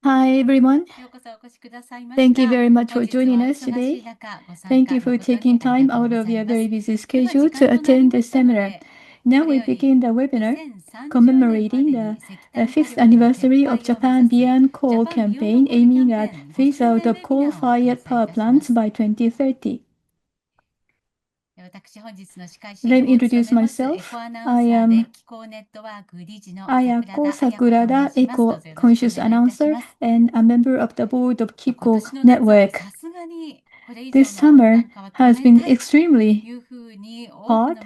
Hi, everyone. Thank you very much for joining us today. Thank you for taking time out of your very busy schedule to attend this seminar. Now we begin the webinar commemorating the fifth anniversary of Japan Beyond Coal campaign aiming at phase out of coal-fired power plants by 2030. Let me introduce myself. I am Ayako Sakurada, Eco-Conscious Announcer and a member of the board of Kiko Network. This summer has been extremely hot.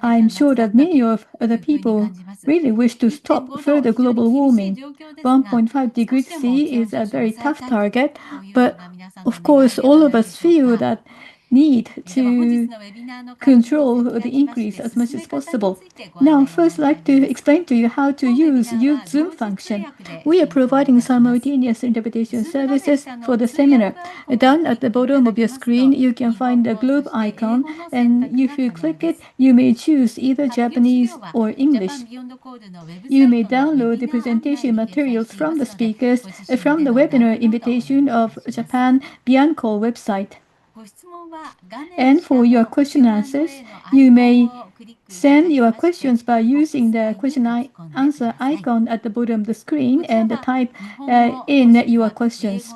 I'm sure that many of the people really wish to stop further global warming. 1.5 degrees C is a very tough target, but of course all of us feel that need to control the increase as much as possible. Now, first I'd like to explain to you how to use Zoom function. We are providing simultaneous interpretation services for the seminar. Down at the bottom of your screen, you can find the globe icon, and if you click it, you may choose either Japanese or English. You may download the presentation materials from the speakers from the webinar invitation of Japan Beyond Coal website. And for your question answers, you may send your questions by using the question answer icon at the bottom of the screen and type in your questions.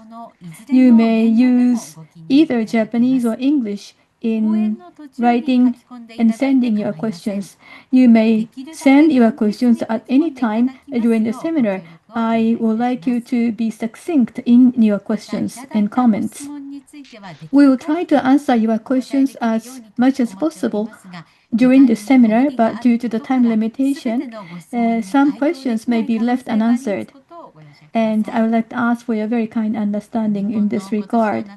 You may use either Japanese or English in writing and sending your questions. You may send your questions at any time during the seminar. I would like you to be succinct in your questions and comments. We will try to answer your questions as much as possible during the seminar, but due to the time limitation, some questions may be left unanswered. And I would like to ask for your very kind understanding in this regard.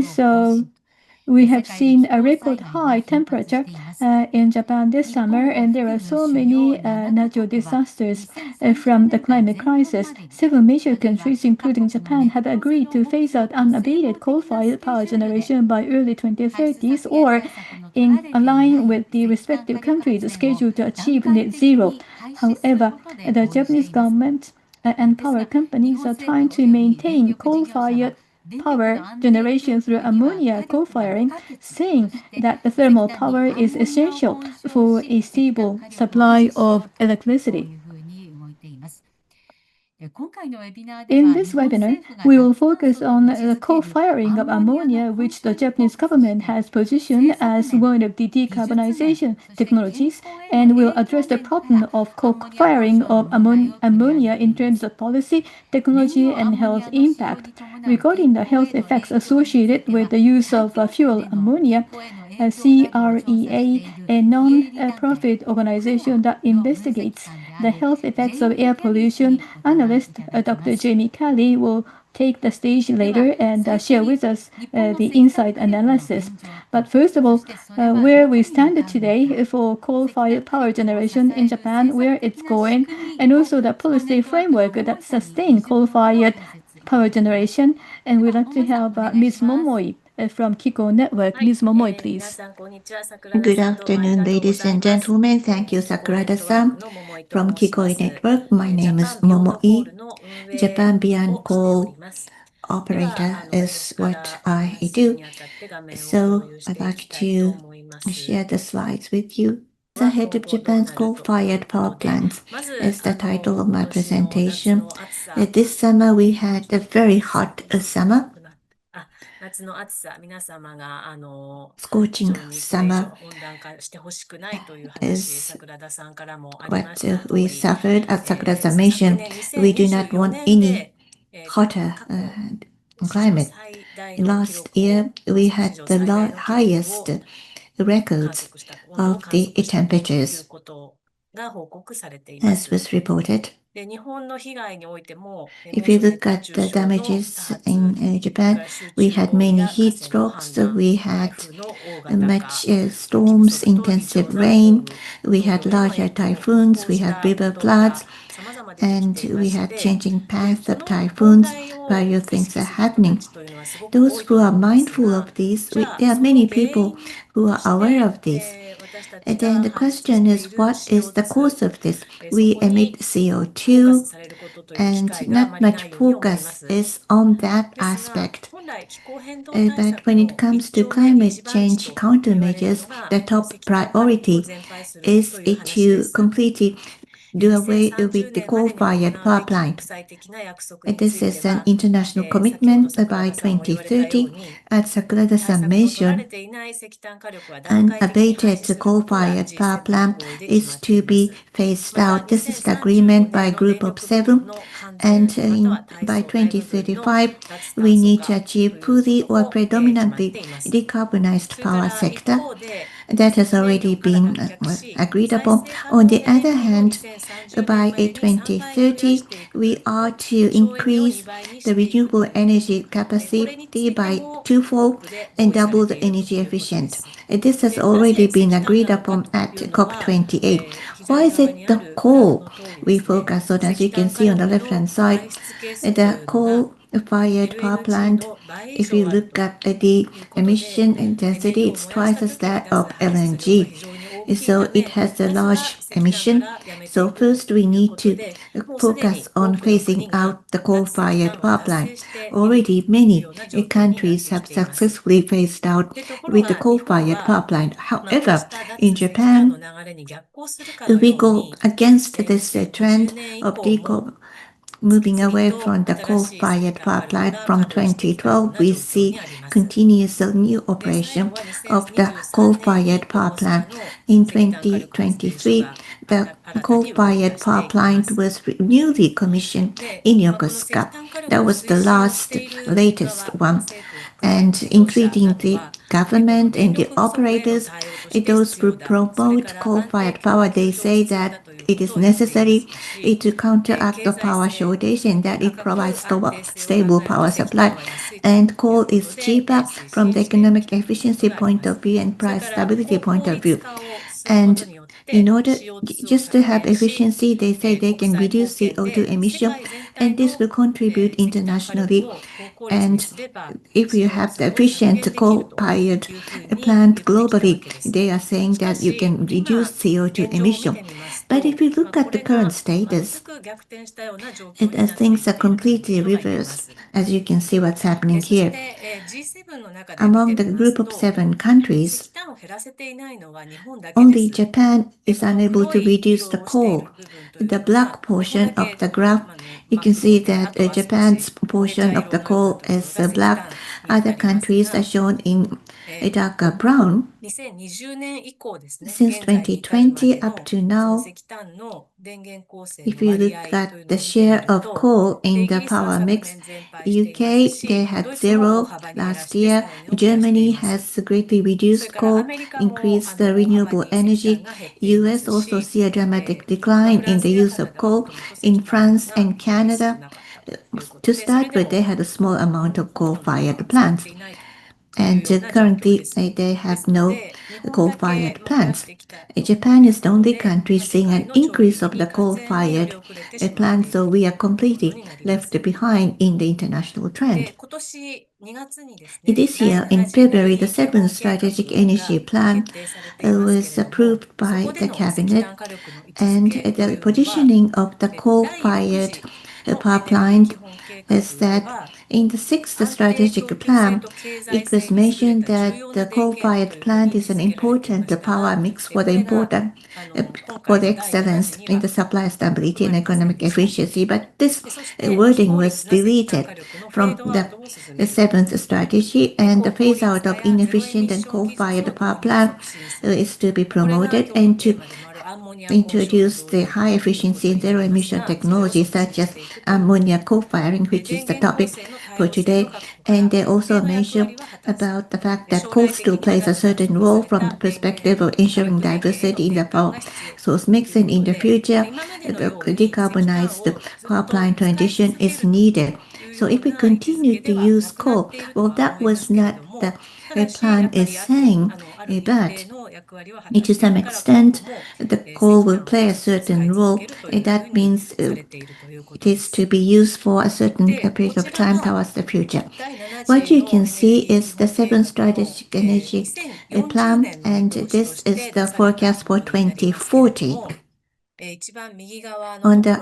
So, we have seen a record high temperature in Japan this summer, and there are so many natural disasters from the climate crisis. Several major countries, including Japan, have agreed to phase out unabated coal-fired power generation by early 2030s, or in line with the respective countries' schedule to achieve net zero. However, the Japanese government and power companies are trying to maintain coal-fired power generation through ammonia co-firing, saying that the thermal power is essential for a stable supply of electricity. In this webinar, we will focus on the co-firing of ammonia, which the Japanese government has positioned as one of the decarbonization technologies, and will address the problem of co-firing of ammonia in terms of policy, technology, and health impact. Regarding the health effects associated with the use of fuel ammonia, CREA, a non-profit organization that investigates the health effects of air pollution, analyst Dr. Jamie Kelly will take the stage later and share with us the insight analysis. But first of all, where we stand today for coal-fired power generation in Japan, where it's going, and also the policy framework that sustains coal-fired power generation. And we'd like to have Ms. Momoi from Kiko Network. Ms. Momoi, please. Good afternoon, ladies and gentlemen. Thank you, Sakurada-san. From Kiko Network, my name is Momoi. Japan Beyond Coal operator is what I do. So I'd like to share the slides with you. The head of Japan's coal-fired power plants is the title of my presentation. This summer we had a very hot summer. Scorching summer is what we suffered. As Sakura-san mentioned, we do not want any hotter climate. Last year, we had the highest records of the temperatures, as was reported. If you look at the damages in Japan, we had many heat strokes, we had much storms, intensive rain, we had larger typhoons, we had river floods, and we had changing paths of typhoons. Various things are happening. Those who are mindful of these, there are many people who are aware of this. And then the question is, what is the cause of this? We emit CO2, and not much focus is on that aspect. But when it comes to climate change countermeasures, the top priority is to completely do away with the coal-fired power plant. This is an international commitment by 2030. As Sakurada-san mentioned, unabated coal-fired power plant is to be phased out. This is the agreement by Group of Seven, and by 2035, we need to achieve fully or predominantly decarbonized power sector. That has already been agreed upon. On the other hand, by 2030, we are to increase the renewable energy capacity by twofold and double the energy efficient. This has already been agreed upon at COP28. Why is it the coal we focus on? As you can see on the left-hand side, the coal-fired power plant, if you look at the emission intensity, it's twice as that of LNG. So it has a large emission. So first we need to focus on phasing out the coal-fired power plant. Already many countries have successfully phased out with the coal-fired power plant. However, in Japan, we go against this trend of moving away from the coal-fired power plant. From 2012, we see continuous new operation of the coal-fired power plant. In 2023, the coal-fired power plant was newly commissioned in Yokosuka. That was the latest one. And including the government and the operators, those who promote coal-fired power, they say that it is necessary to counteract the power shortage and that it provides stable power supply. And coal is cheaper from the economic efficiency point of view and price stability point of view. And in order just to have efficiency, they say they can reduce CO2 emission, and this will contribute internationally. And if you have the efficient coal-fired plant globally, they are saying that you can reduce CO2 emission. But if you look at the current status, things are completely reversed. As you can see what's happening here. Among the group of 7 countries, only Japan is unable to reduce the coal. The black portion of the graph, you can see that Japan's portion of the coal is black. Other countries are shown in a darker brown. Since 2020 up to now, if you look at the share of coal in the power mix, UK, they had 0 last year. Germany has greatly reduced coal, increased the renewable energy. US also see a dramatic decline in the use of coal. In France and Canada, to start with, they had a small amount of coal-fired plants. And currently, they have no coal-fired plants. Japan is the only country seeing an increase of the coal-fired plants, so we are completely left behind in the international trend. This year, in February, the 7th Strategic Energy Plan was approved by the Cabinet, and the positioning of the coal-fired power plant is that in the 6th strategic plan, it was mentioned that the coal-fired plant is an important power mix for the excellence in the supply stability and economic efficiency. But this wording was deleted from the 7th strategy, and the phase out of inefficient and coal-fired power plant is to be promoted and to introduce the high efficiency and zero emission technology such as ammonia co-firing, which is the topic for today. And they also mention about the fact that coal still plays a certain role from the perspective of ensuring diversity in the power source mix, and in the future, the decarbonized power plant transition is needed. So if we continue to use coal, well, that was not the plan is saying. But to some extent, the coal will play a certain role. That means it is to be used for a certain period of time towards the future. What you can see is the 7th strategic energy plan, and this is the forecast for 2040. On the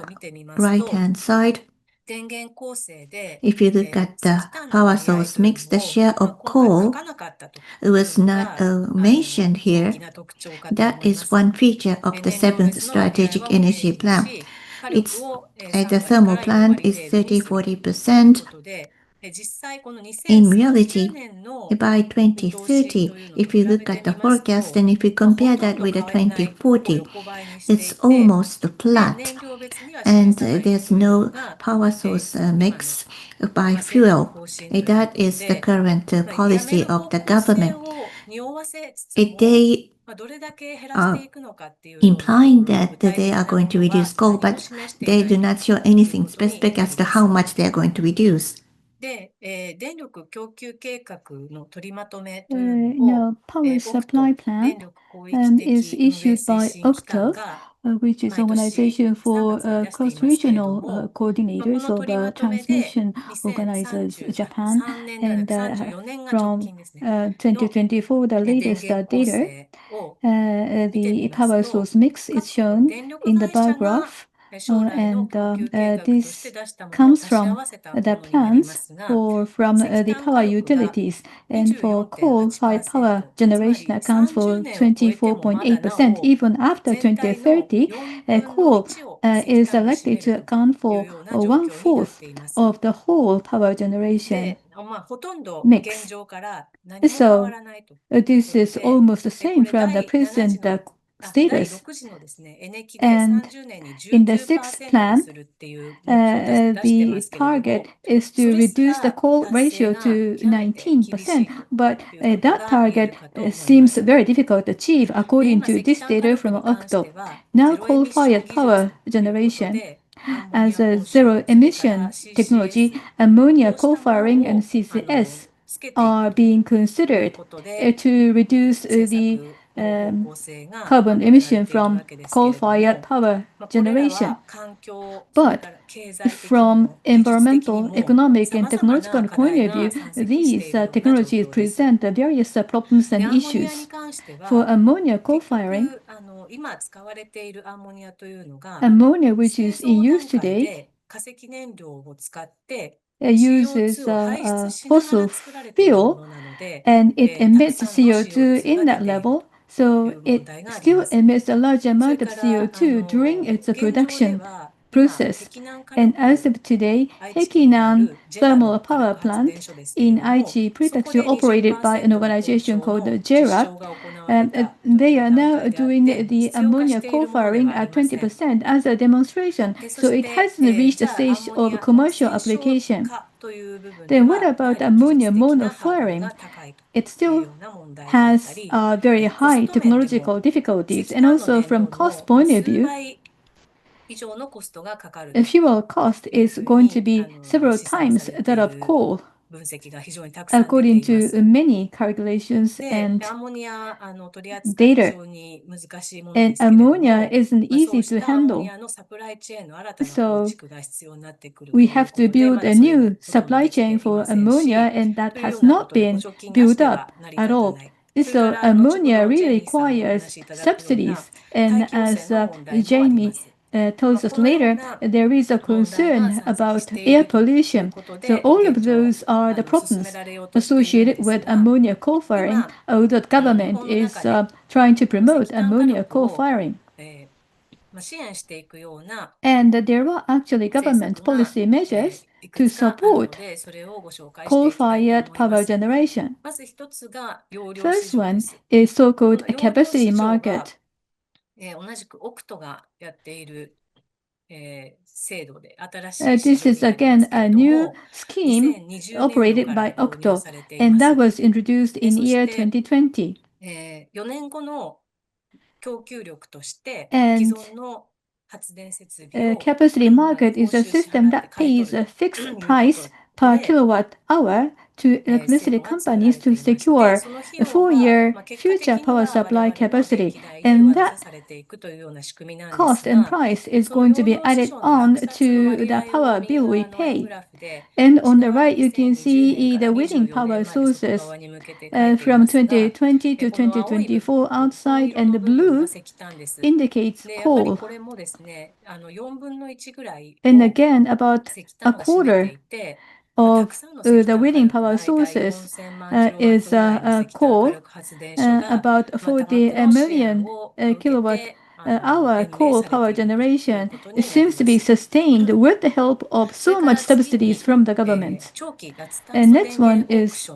right-hand side, if you look at the power source mix, the share of coal was not mentioned here. That is one feature of the 7th strategic energy plan. The thermal plant is 30-40%. In reality, by 2030, if you look at the forecast and if you compare that with the 2040, it's almost flat. And there's no power source mix by fuel. That is the current policy of the government. They are implying that they are going to reduce coal, but they do not show anything specific as to how much they are going to reduce. Power supply plan is issued by OCTO, which is Organization for Cross-Regional Coordinators of Transmission Organizers Japan. And from 2024, the latest data, the power source mix is shown in the bar graph. And this comes from the plans from the power utilities. And for coal-fired power generation accounts for 24.8%. Even after 2030, coal is likely to account for 1/4 of the whole power generation mix. So this is almost the same from the present status. And in the 6th plan, the target is to reduce the coal ratio to 19%, but that target seems very difficult to achieve according to this data from OCTO. Now coal-fired power generation. As a zero-emission technology, ammonia co-firing and CCS are being considered to reduce the carbon emission from coal-fired power generation. But from environmental, economic, and technological point of view, these technologies present various problems and issues. For ammonia co-firing, ammonia, which is in use today, uses fossil fuel, and it emits CO2 in that level. So it still emits a large amount of CO2 during its production process. And as of today, Hekinan Thermal Power Plant in Aichi Prefecture, operated by an organization called JERA, they are now doing the ammonia co-firing at 20% as a demonstration. So it hasn't reached the stage of commercial application. Then what about ammonia mono-firing? It still has very high technological difficulties, and also from cost point of view, the fuel cost is going to be several times that of coal, according to many calculations and data. And ammonia isn't easy to handle. So we have to build a new supply chain for ammonia, and that has not been built up at all. So ammonia really requires subsidies. And as Jamie tells us later, there is a concern about air pollution. So all of those are the problems associated with ammonia co-firing, although the government is trying to promote ammonia co-firing. And there are actually government policy measures to support coal-fired power generation. First one is so-called a capacity market. This is again a new scheme operated by OCTO, and that was introduced in year 2020. And capacity market is a system that pays a fixed price per kilowatt hour to electricity companies to secure a 4-year future power supply capacity, and that cost and price is going to be added on to the power bill we pay. And on the right, you can see the winning power sources from 2020 to 2024 outside, and the blue indicates coal. And again, about a quarter of the winning power sources is coal, about 40 million kilowatt hour coal power generation. It seems to be sustained with the help of so much subsidies from the government. And next one is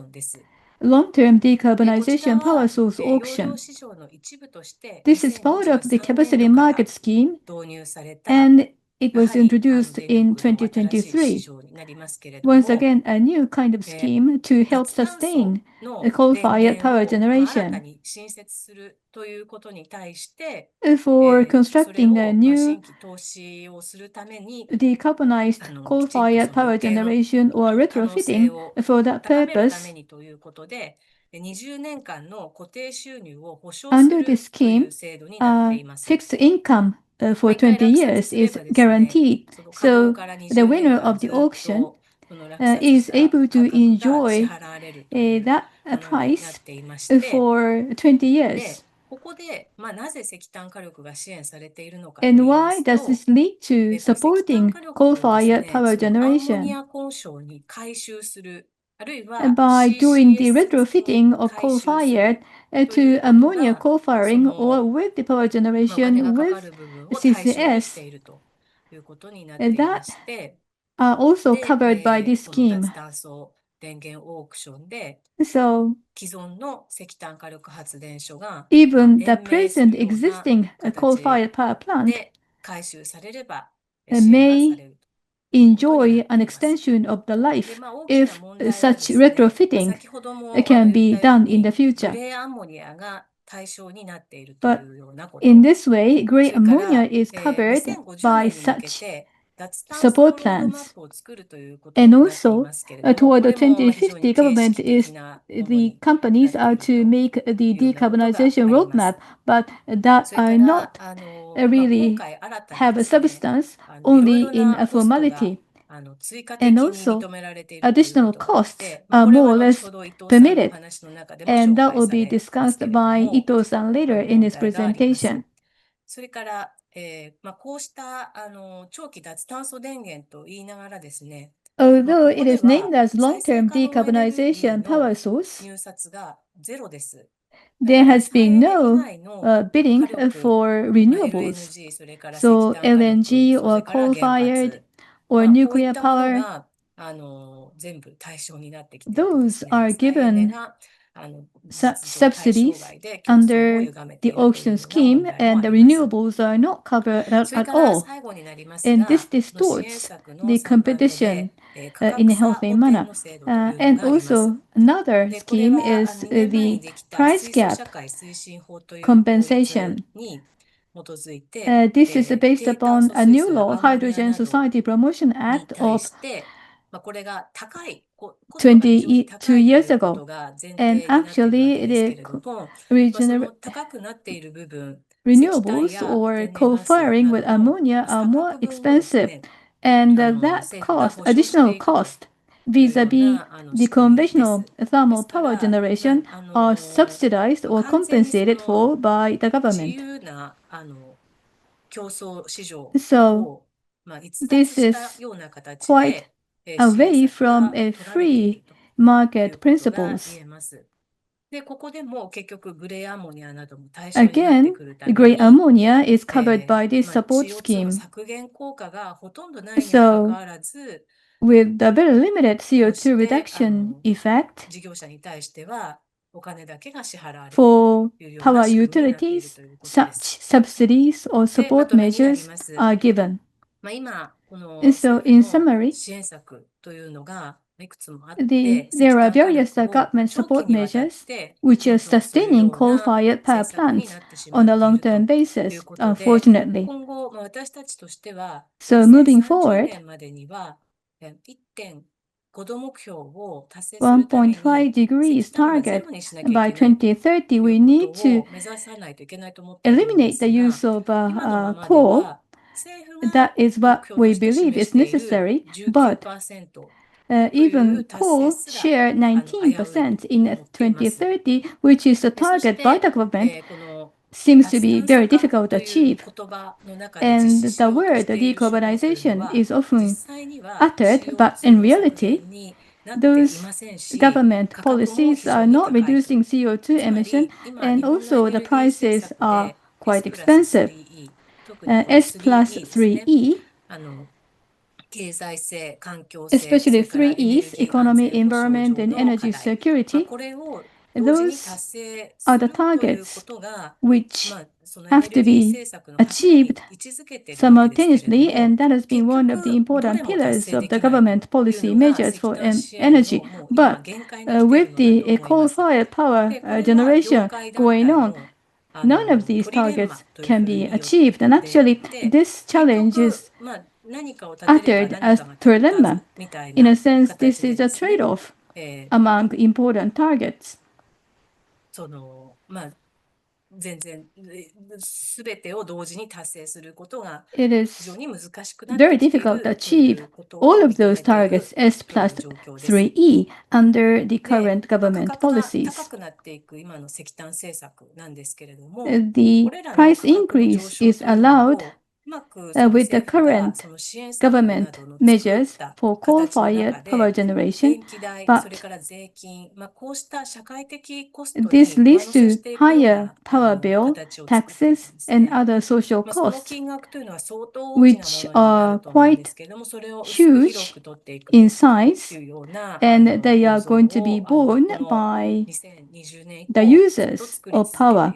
long-term decarbonization power source auction. This is part of the capacity market scheme, and it was introduced in 2023. Once again, a new kind of scheme to help sustain coal-fired power generation. For constructing a new decarbonized coal-fired power generation or retrofitting for that purpose, under this scheme, fixed income for 20 years is guaranteed. So the winner of the auction is able to enjoy that price for 20 years. And why does this lead to supporting coal-fired power generation? By doing the retrofitting of coal-fired to ammonia coal-firing or with the power generation with CCS, that are also covered by this scheme. So even the present existing coal-fired power plant may enjoy an extension of the life if such retrofitting can be done in the future. But in this way, gray ammonia is covered by such support plans. And also, toward the 2050, government is the companies are to make the decarbonization roadmap, but that are not really have a substance, only in a formality. And also, additional costs are more or less permitted, and that will be discussed by Ito-san later in his presentation. Although it is named as long-term decarbonization power source, there has been no bidding for renewables. So LNG or coal-fired or nuclear power, those are given such subsidies under the auction scheme, and the renewables are not covered at all. And this distorts the competition in a healthy manner. And also, another scheme is the price gap compensation. This is based upon a new law, Hydrogen Society Promotion Act of 22 years ago. And actually, the renewables or coal-firing with ammonia are more expensive. And that cost, additional cost, vis-a-vis the conventional thermal power generation, are subsidized or compensated for by the government. So this is quite away from a free market principles. Again, gray ammonia is covered by this support scheme. So, with the very limited CO2 reduction effect, for power utilities, such subsidies or support measures are given. And so, in summary, there are various government support measures which are sustaining coal-fired power plants on a long-term basis, unfortunately. So moving forward, 1.5 degrees target by 2030, we need to eliminate the use of coal. That is what we believe is necessary, but even coal share 19% in 2030, which is the target by the government, seems to be very difficult to achieve. And the word decarbonization is often uttered, but in reality, those government policies are not reducing CO2 emission, and also the prices are quite expensive. S plus 3E, especially 3Es, economy, environment, and energy security, those are the targets which have to be achieved simultaneously, and that has been one of the important pillars of the government policy measures for energy. But with the coal-fired power generation going on, none of these targets can be achieved. And actually, this challenge is uttered as trilemma. In a sense, this is a trade-off among important targets. It is very difficult to achieve all of those targets, S plus 3E, under the current government policies. The price increase is allowed with the current government measures for coal-fired power generation, but this leads to higher power bill, taxes, and other social costs, which are quite huge in size, and they are going to be borne by the users of power.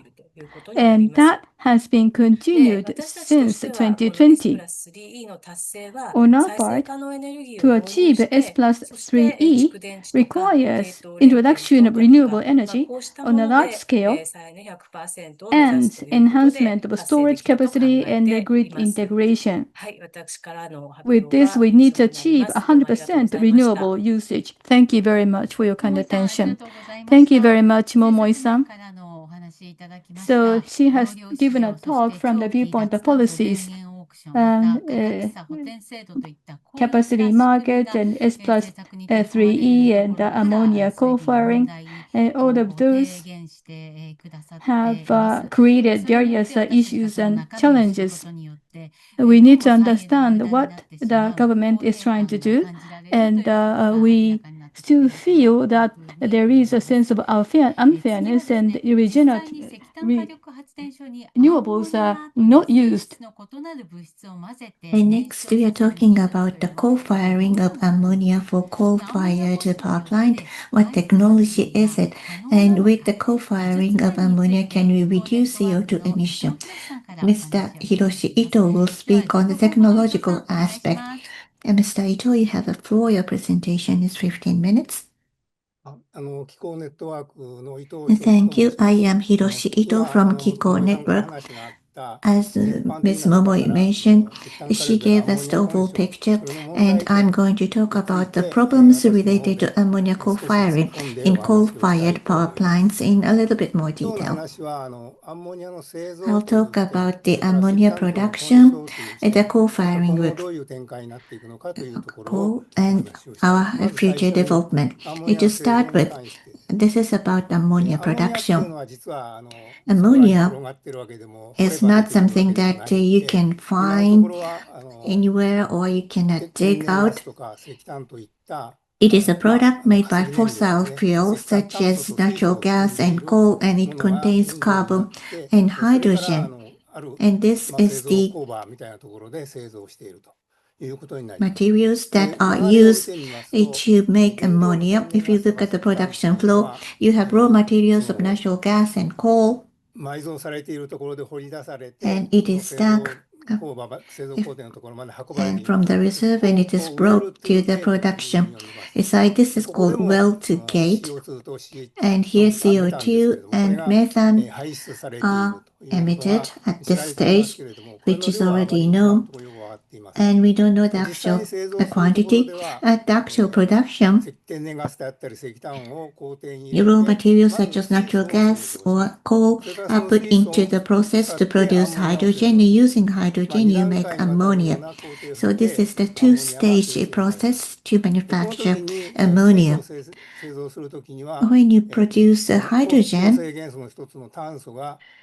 And that has been continued since 2020. On our part, to achieve S plus 3E requires introduction of renewable energy on a large scale and enhancement of storage capacity and the grid integration. With this, we need to achieve 100% renewable usage. Thank you very much for your kind attention. Thank you very much, Momoi-san. So she has given a talk from the viewpoint of policies, capacity market and S plus 3E and ammonia coal-firing, and all of those have created various issues and challenges. We need to understand what the government is trying to do, and we still feel that there is a sense of unfairness, and renewables are not used. And next, we are talking about the coal-firing of ammonia for coal-fired power plant. What technology is it? And with the coal-firing of ammonia, can we reduce CO2 emission? Mr. Hiroshi Ito will speak on the technological aspect. And Mr. Ito, you have the floor. Your presentation is 15 minutes. Thank you. I am Hiroshi Ito from Kiko Network. As Ms. Momoi mentioned, she gave us the overall picture, and I'm going to talk about the problems related to ammonia coal-firing in coal-fired power plants in a little bit more detail. I'll talk about the ammonia production and the coal-firing with coal and our future development. To start with, this is about ammonia production. Ammonia is not something that you can find anywhere or you cannot dig out. It is a product made by fossil fuels such as natural gas and coal, and it contains carbon and hydrogen. And this is the materials that are used to make ammonia. If you look at the production flow, you have raw materials of natural gas and coal, and it is dug and from the reserve, and it is brought to the production site. This is called well to gate, and here CO2 and methane are emitted at this stage, which is already known. and we don't know the actual quantity. At the actual production, raw materials such as natural gas or coal are put into the process to produce hydrogen. Using hydrogen, you make ammonia. So this is the two-stage process to manufacture ammonia. When you produce hydrogen,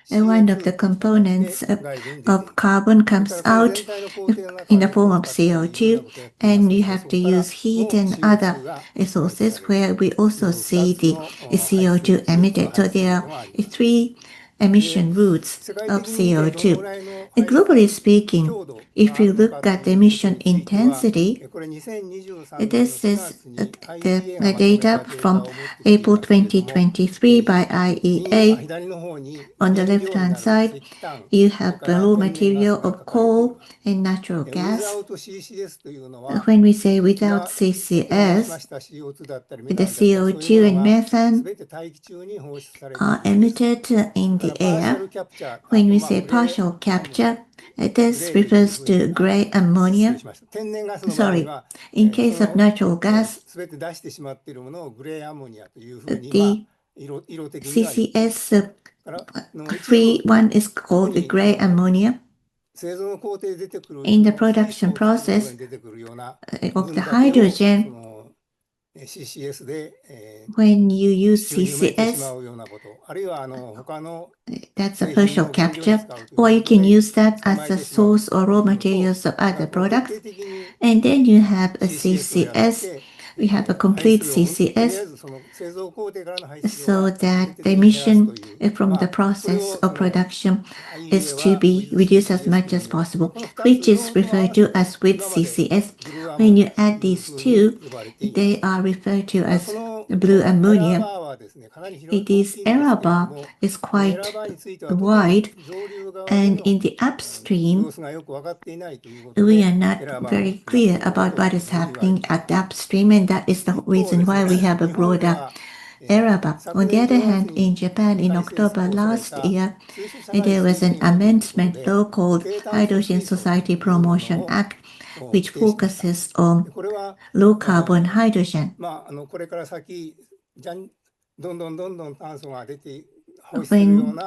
one of the components of carbon comes out in the form of CO2, and you have to use heat and other sources where we also see the CO2 emitted. So there are three emission routes of CO2. Globally speaking, if you look at the emission intensity, this is the data from April 2023 by IEA. On the left-hand side, you have the raw material of coal and natural gas. When we say without CCS, the CO2 and methane are emitted in the air. When we say partial capture, this refers to gray ammonia. Sorry, in case of natural gas, the CCS free one is called the gray ammonia. In the production process of the hydrogen, when you use CCS, that's a partial capture, or you can use that as a source or raw materials of other products. And then you have a CCS. We have a complete CCS, so that the emission from the process of production is to be reduced as much as possible, which is referred to as with CCS. When you add these two, they are referred to as blue ammonia. This error bar is quite wide, and in the upstream, we are not very clear about what is happening at the upstream, and that is the reason why we have a broader error bar. On the other hand, in Japan, in October last year, there was an amendment law called Hydrogen Society Promotion Act, which focuses on low carbon hydrogen. When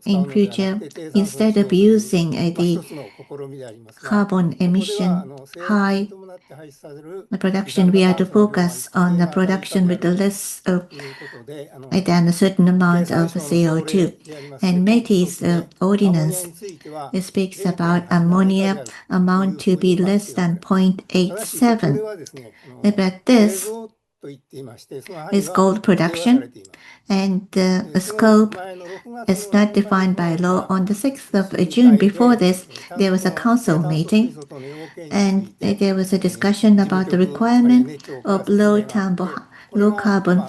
in future, instead of using the carbon emission high production, we are to focus on the production with less than a certain amount of CO2. And METI's ordinance speaks about ammonia amount to be less than 0.87. But this is called production, and the scope is not defined by law. On the 6th of June, before this, there was a council meeting, and there was a discussion about the requirement of low carbon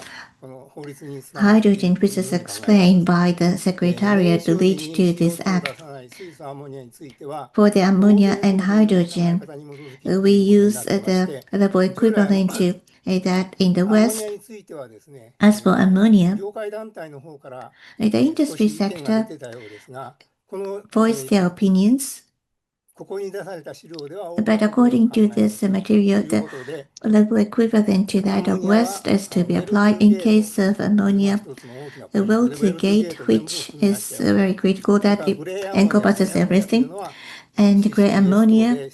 hydrogen, which is explained by the Secretariat to lead to this act. For the ammonia and hydrogen, we use the level equivalent to that in the West. As for ammonia, the industry sector voiced their opinions, but according to this material, the level equivalent to that of West is to be applied. In case of ammonia, the well to gate, which is very critical, that it encompasses everything. And gray ammonia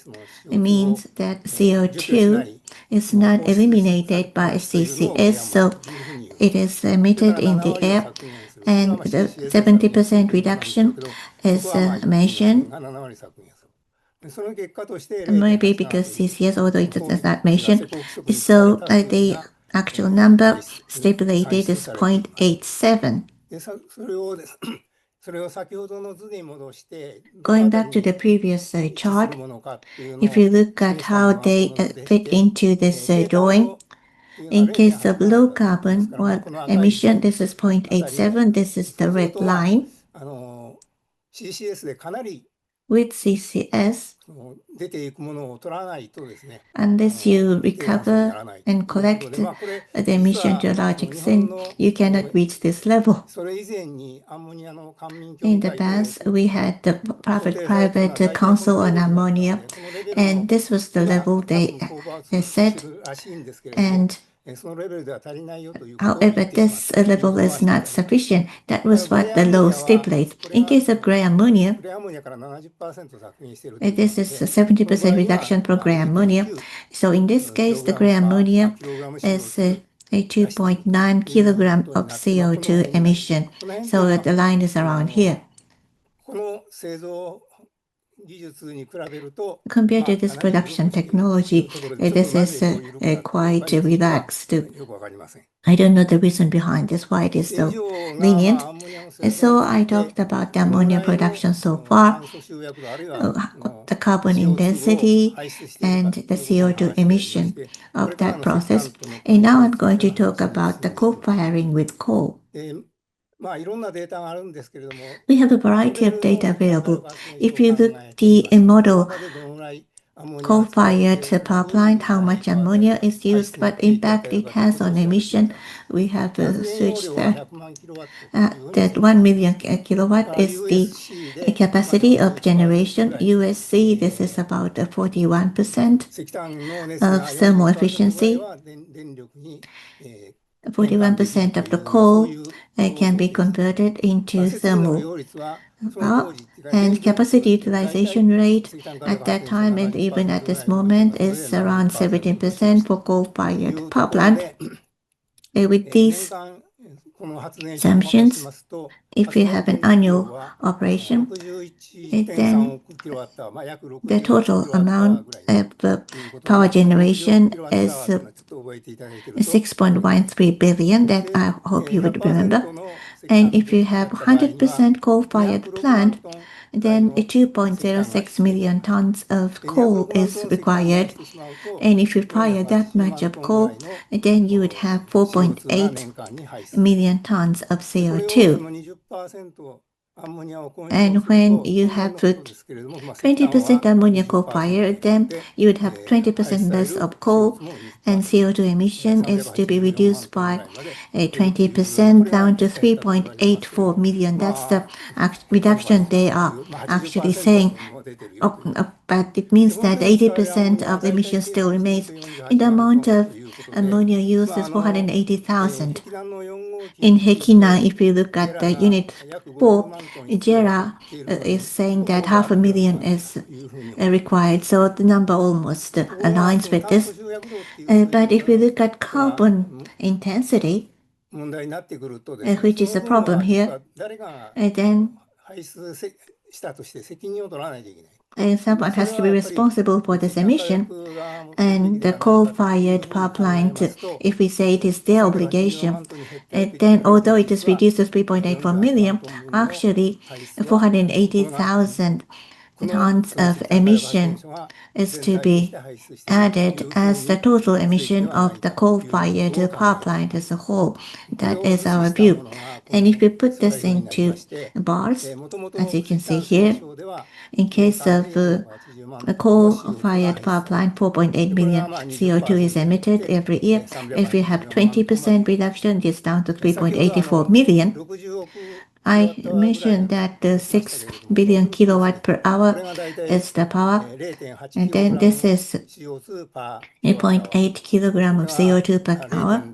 means that CO2 is not eliminated by CCS, so it is emitted in the air, and the 70% reduction is mentioned. Maybe because CCS, although it is not mentioned, so the actual number stipulated is 0.87. Going back to the previous chart, if you look at how they fit into this drawing, in case of low carbon emission, this is 0.87, this is the red line. with CCS, unless you recover and collect the emission to a large extent, you cannot reach this level. In the past, we had the private council on ammonia, and this was the level they set. And however, this level is not sufficient. That was what the law stipulates. In case of gray ammonia, this is a 70% reduction for gray ammonia. So in this case, the gray ammonia is a 2.9 kilogram of CO2 emission. So the line is around here. Compared to this production technology, this is quite relaxed. I don't know the reason behind this, why it is so lenient. So I talked about the ammonia production so far, the carbon intensity, and the CO2 emission of that process. And now I'm going to talk about the co-firing with coal. We have a variety of data available. If you look at the model coal-fired power plant, how much ammonia is used, what impact it has on emission, we have switched that. That 1 million kilowatt is the capacity of generation. USC, this is about 41% of thermal efficiency. 41% of the coal can be converted into thermal power, and capacity utilization rate at that time and even at this moment is around 17% for coal-fired power plant. With these assumptions, if you have an annual operation, then the total amount of power generation is 6.13 billion, that I hope you would remember. And if you have 100% coal-fired plant, then 2.06 million tons of coal is required. And if you fire that much of coal, then you would have 4.8 million tons of CO2. And when you have put 20% ammonia coal-fired, then you would have 20% less of coal, and CO2 emission is to be reduced by 20% down to 3.84 million. That's the reduction they are actually saying. But it means that 80% of the emission still remains. And the amount of ammonia used is 480,000. In Hekina, if you look at the unit 4, JERA is saying that 500,000 is required, so the number almost aligns with this. But if we look at carbon intensity, which is a problem here, then someone has to be responsible for this emission. And the coal-fired power plant, if we say it is their obligation, then although it is reduced to 3.84 million, actually 480,000 tons of emission is to be added as the total emission of the coal-fired power plant as a whole. That is our view. And if we put this into bars, as you can see here, in case of a coal-fired power plant, 4.8 million CO2 is emitted every year. If we have 20% reduction, it's down to 3.84 million. I mentioned that the 6 billion kilowatt per hour is the power, and then this is 0.8 kilogram of CO2 per hour,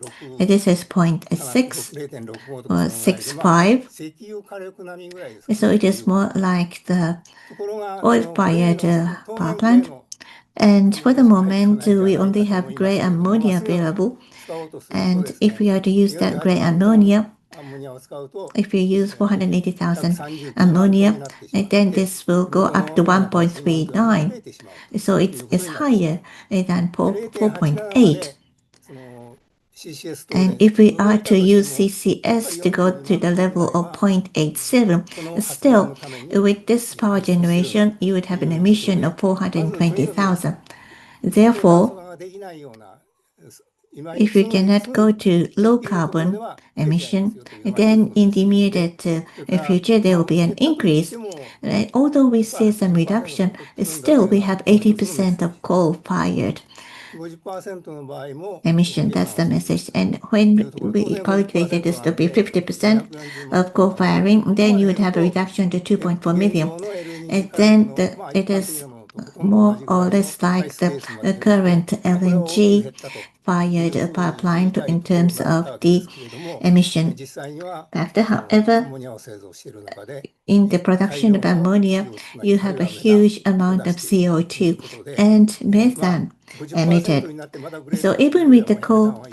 and this is 0.6 or 6.5. So it is more like the oil-fired power plant. And for the moment, we only have gray ammonia available. And if we are to use that gray ammonia, if you use 480,000 ammonia, then this will go up to 1.39. So it's higher than 4.8. And if we are to use CCS to go to the level of 0.87, still, with this power generation, you would have an emission of 420,000. Therefore, if you cannot go to low carbon emission, then in the immediate future there will be an increase. Although we see some reduction, still we have 80% of coal-fired emission. That's the message. And when we calculated this to be 50% of coal-firing, then you would have a reduction to 2.4 million. And then it is more or less like the current LNG fired power plant in terms of the emission factor. However, in the production of ammonia, you have a huge amount of CO2 and methane emitted. So even with the coal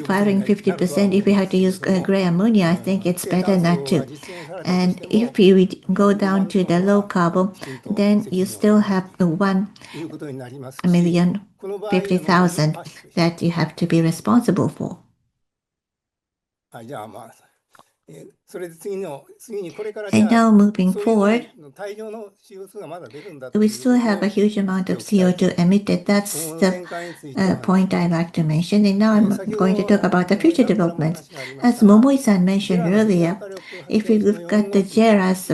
firing 50%, if we had to use gray ammonia, I think it's better not to. And if you would go down to the low carbon, then you still have 1,050,000 that you have to be responsible for. And now moving forward, we still have a huge amount of CO2 emitted. That's the point I like to mention. And now I'm going to talk about the future developments. As Momoi-san mentioned earlier, if you look at the JERA's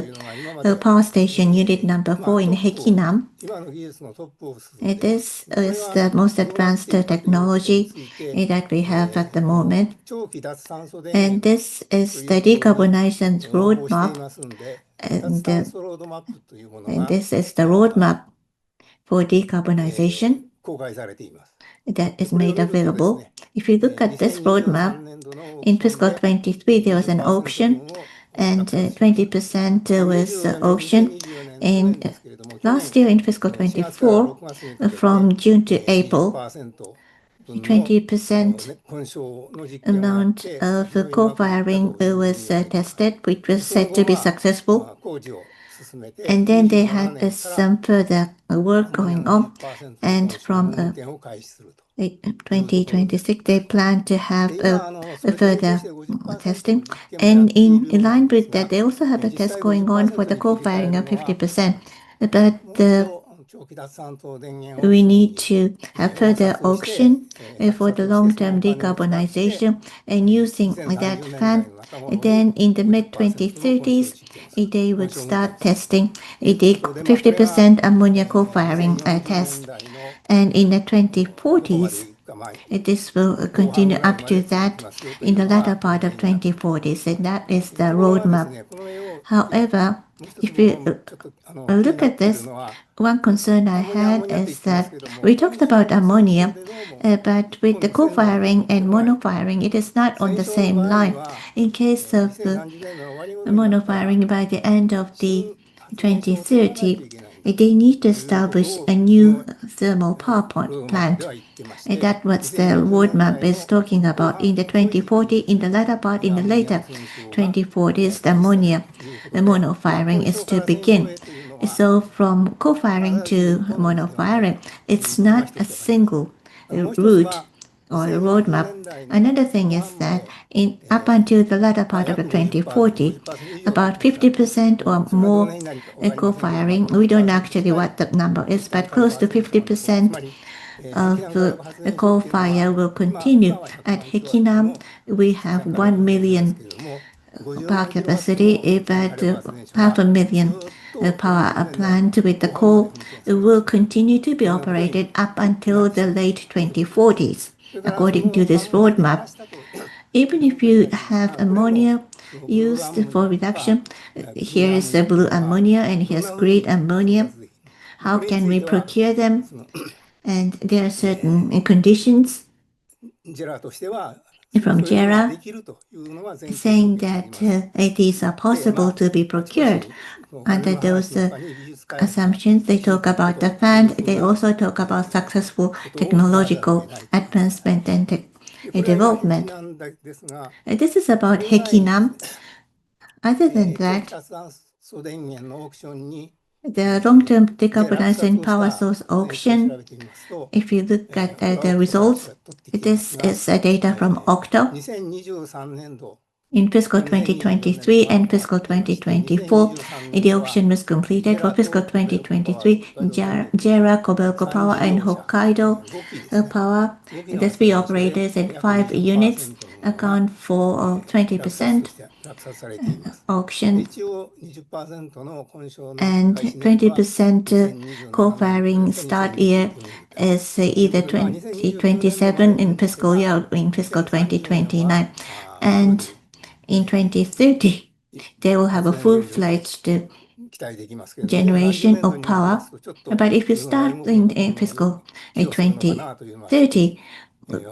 power station unit number 4 in Hekinam, this is the most advanced technology that we have at the moment. And this is the decarbonization roadmap. And this is the roadmap for decarbonization that is made available. If you look at this roadmap, in fiscal 23 there was an auction, and 20% was auction. And last year in fiscal 24, from June to April, 20% amount of coal-firing was tested, which was said to be successful. And then they had some further work going on, and from 2026 they plan to have a further testing. And in line with that, they also have a test going on for the coal-firing of 50%. But we need to have further auction for the long-term decarbonization, and using that fund, then in the mid-2030s, they would start testing the 50% ammonia coal-firing test. And in the 2040s, this will continue up to that in the latter part of 2040s, and that is the roadmap. However, if you look at this, one concern I had is that we talked about ammonia, but with the coal-firing and mono-firing, it is not on the same line. In case of mono-firing, by the end of the 2030, they need to establish a new thermal power plant. That's what the roadmap is talking about. In the 2040, in the latter part, in the later 2040s, the ammonia mono-firing is to begin. So from coal-firing to mono-firing, it's not a single route or a roadmap. Another thing is that up until the latter part of the 2040, about 50% or more coal-firing, we don't know actually what the number is, but close to 50% of the coal-fire will continue. At Hekinam, we have 1 million power capacity, but 500,000 power plant with the coal will continue to be operated up until the late 2040s, according to this roadmap. Even if you have ammonia used for reduction, here is the blue ammonia and here's green ammonia. How can we procure them? And there are certain conditions from JERA saying that these are possible to be procured. Under those assumptions, they talk about the fund. They also talk about successful technological advancement and development. This is about Hekinam. Other than that, the long-term decarbonizing power source auction, if you look at the results, this is data from Octo. In fiscal 2023 and fiscal 2024, the auction was completed. For fiscal 2023, JERA, Kobelco Power, and Hokkaido Power, the three operators and 5 units account for 20% auction and 20% coal-firing start year is either 2027 in fiscal year or in fiscal 2029. And in 2030, they will have a full-fledged generation of power. But if you start in fiscal 2030,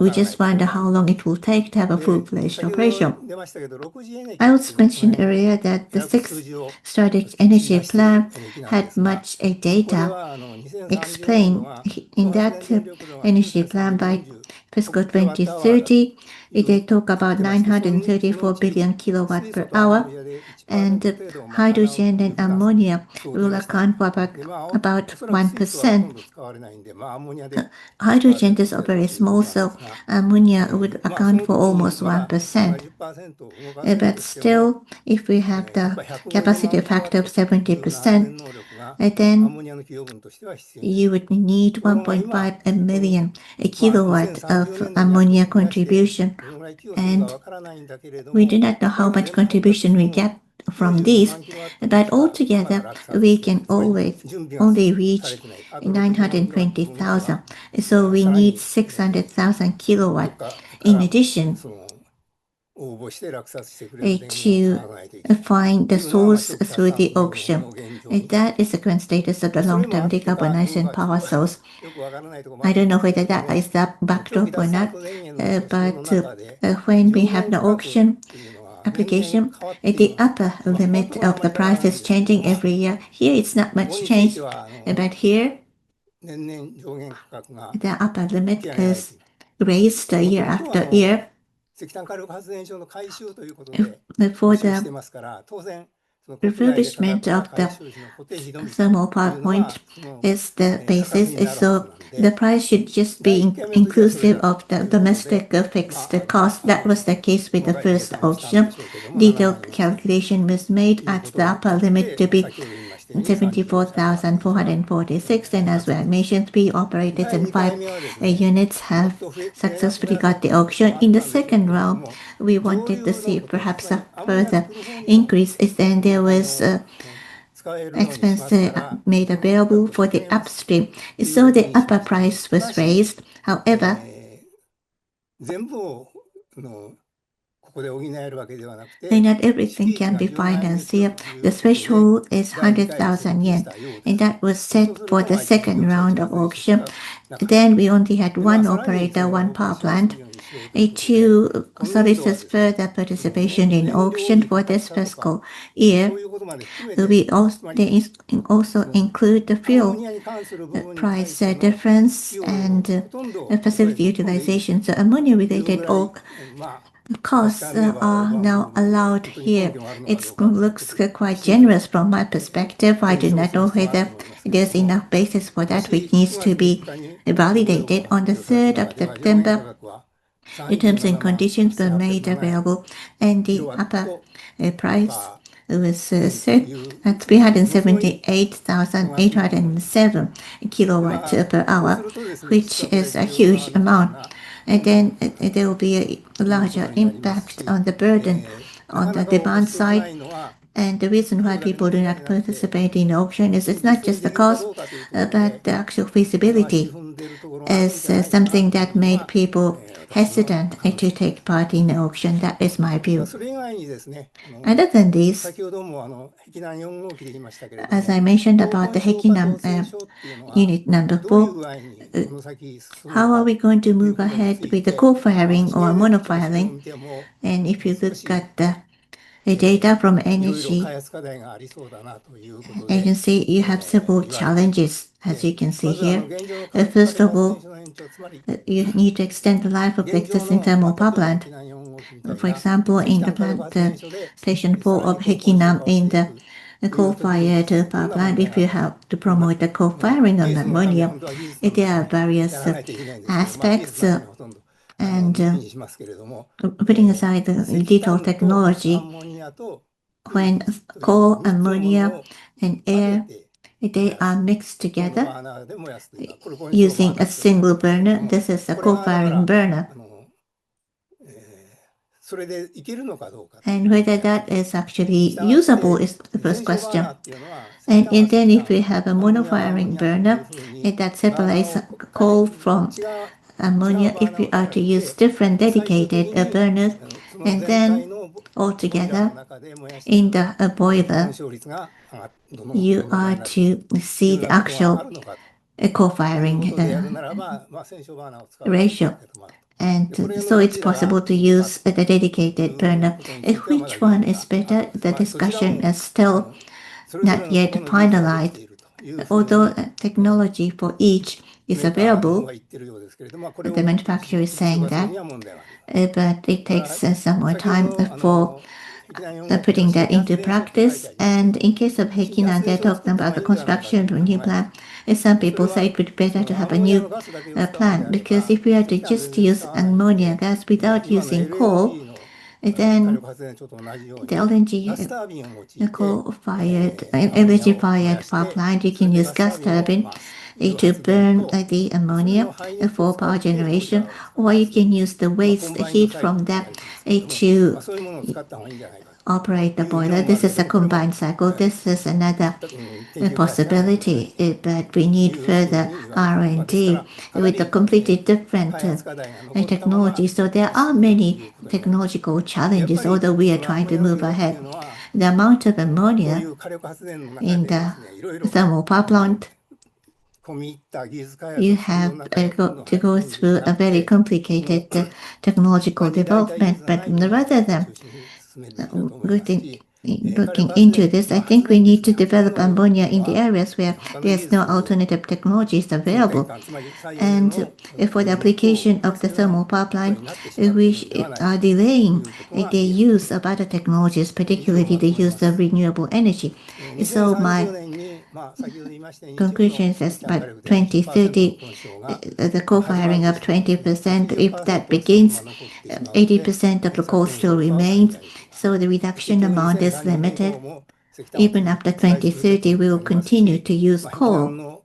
we just wonder how long it will take to have a full-fledged operation. I also mentioned earlier that the sixth strategic energy plan had much data explained in that energy plan by fiscal 2030. They talk about 934 billion kilowatt per hour, and hydrogen and ammonia will account for about 1%. Hydrogen is very small, so ammonia would account for almost 1%. But still, if we have the capacity factor of 70%, then you would need 1.5 million kilowatt of ammonia contribution. And we do not know how much contribution we get from these, but altogether we can only reach 920,000. So we need 600,000 kilowatt in addition to find the source through the auction. That is the current status of the long-term decarbonization power source. I don't know whether that is the backdrop or not, but when we have the auction application, the upper limit of the price is changing every year. Here it's not much change, but here the upper limit is raised year after year. For the refurbishment of the thermal power point is the basis, so the price should just be inclusive of the domestic fixed cost. That was the case with the first auction. Detailed calculation was made at the upper limit to be 74,446, and as well mentioned, 3 operators and 5 units have successfully got the auction. In the second round, we wanted to see perhaps a further increase, and there was expense made available for the upstream, so the upper price was raised. However, not everything can be financed here. The threshold is 100,000 yen, and that was set for the second round of auction. Then we only had 1 operator, 1 power plant. To solicit further participation in auction for this fiscal year, we also include the fuel price difference and facility utilization. So ammonia-related costs are now allowed here. It looks quite generous from my perspective. I do not know whether there's enough basis for that, which needs to be validated. On the 3rd of September, the terms and conditions were made available, and the upper price was set at 378,807 kilowatts per hour, which is a huge amount. And then there will be a larger impact on the burden on the demand side. And the reason why people do not participate in the auction is it's not just the cost, but the actual feasibility is something that made people hesitant to take part in the auction. That is my view. Other than this, as I mentioned about the Hekinam unit number 4, how are we going to move ahead with the co-firing or mono-firing? And if you look at the data from Energy Agency, you have several challenges, as you can see here. First of all, you need to extend the life of the existing thermal power plant. For example, in the plant station 4 of Hekinam, in the coal-fired power plant, if you have to promote the coal-firing on ammonia, there are various aspects And putting aside the detailed technology, when coal, ammonia, and air, they are mixed together using a single burner. This is a coal-firing burner. And whether that is actually usable is the first question. And then if we have a mono-firing burner that separates coal from ammonia, if we are to use different dedicated burners, and then altogether in the boiler, you are to see the actual co-firing ratio. And so it's possible to use the dedicated burner. Which one is better? The discussion is still not yet finalized. Although technology for each is available, the manufacturer is saying that, but it takes some more time for putting that into practice. And in case of Hekinan, they're talking about the construction of a new plant. Some people say it would be better to have a new plant, because if we are to just use ammonia gas without using coal, then the LNG coal-fired, LNG-fired power plant, you can use gas turbine to burn the ammonia for power generation, or you can use the waste heat from that to operate the boiler. This is a combined cycle. This is another possibility, but we need further R&D with a completely different technology. So there are many technological challenges, although we are trying to move ahead. The amount of ammonia in the thermal power plant, you have to go through a very complicated technological development, but rather than looking into this, I think we need to develop ammonia in the areas where there's no alternative technologies available. And for the application of the thermal power plant, we are delaying the use of other technologies, particularly the use of renewable energy. So my conclusion is by 2030, the coal-firing of 20%, if that begins, 80% of the coal still remains. So the reduction amount is limited. Even after 2030, we will continue to use coal.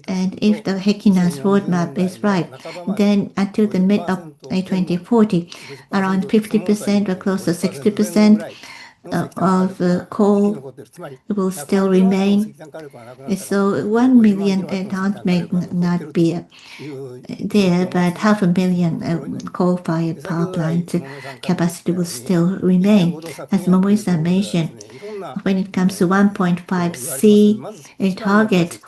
And if the Hekinan's roadmap is right, then until the mid of 2040, around 50% or close to 60% of coal will still remain. So 1 million tons may not be there, but 500,000 coal-fired power plant capacity will still remain. As Momoe-san mentioned, when it comes to 1.5C target,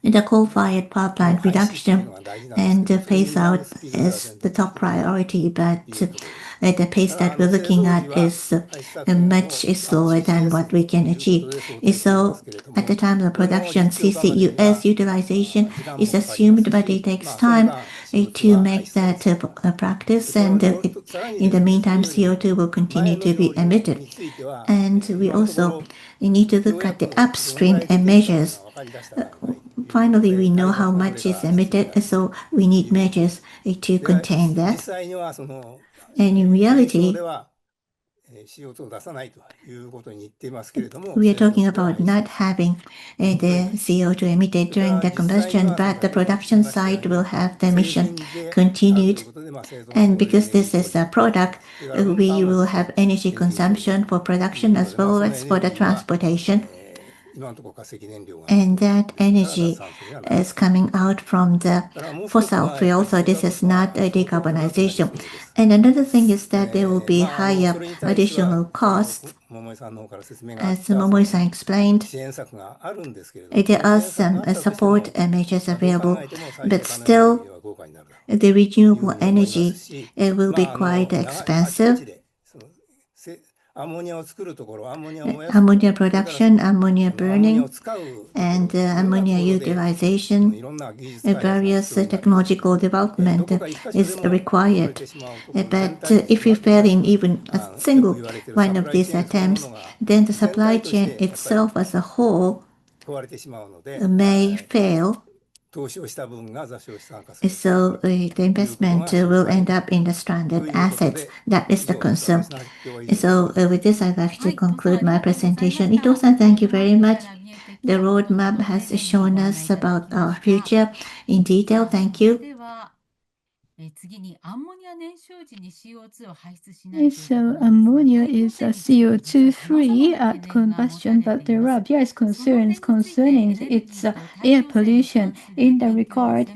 the coal-fired power plant reduction and phase out is the top priority, but the pace that we're looking at is much slower than what we can achieve. So at the time of production, CCUS utilization is assumed, but it takes time to make that practice, and in the meantime, CO2 will continue to be emitted. And we also need to look at the upstream measures. Finally, we know how much is emitted, so we need measures to contain that. And in reality, we are talking about not having the CO2 emitted during the combustion, but the production site will have the emission continued. And because this is a product, we will have energy consumption for production as well as for the transportation. And that energy is coming out from the fossil fuel, so this is not a decarbonization. And another thing is that there will be higher additional costs. As Momoe-san explained, there are some support measures available, but still the renewable energy will be quite expensive. Ammonia production, ammonia burning, and ammonia utilization, various technological development is required. But if we fail in even a single one of these attempts, then the supply chain itself as a whole may fail. So the investment will end up in the stranded assets. That is the concern. So with this, I'd like to conclude my presentation. Ito-san, thank you very much. The roadmap has shown us about our future in detail. Thank you. So ammonia is a CO2-free at combustion, but there are various concerns concerning its air pollution. In the regard,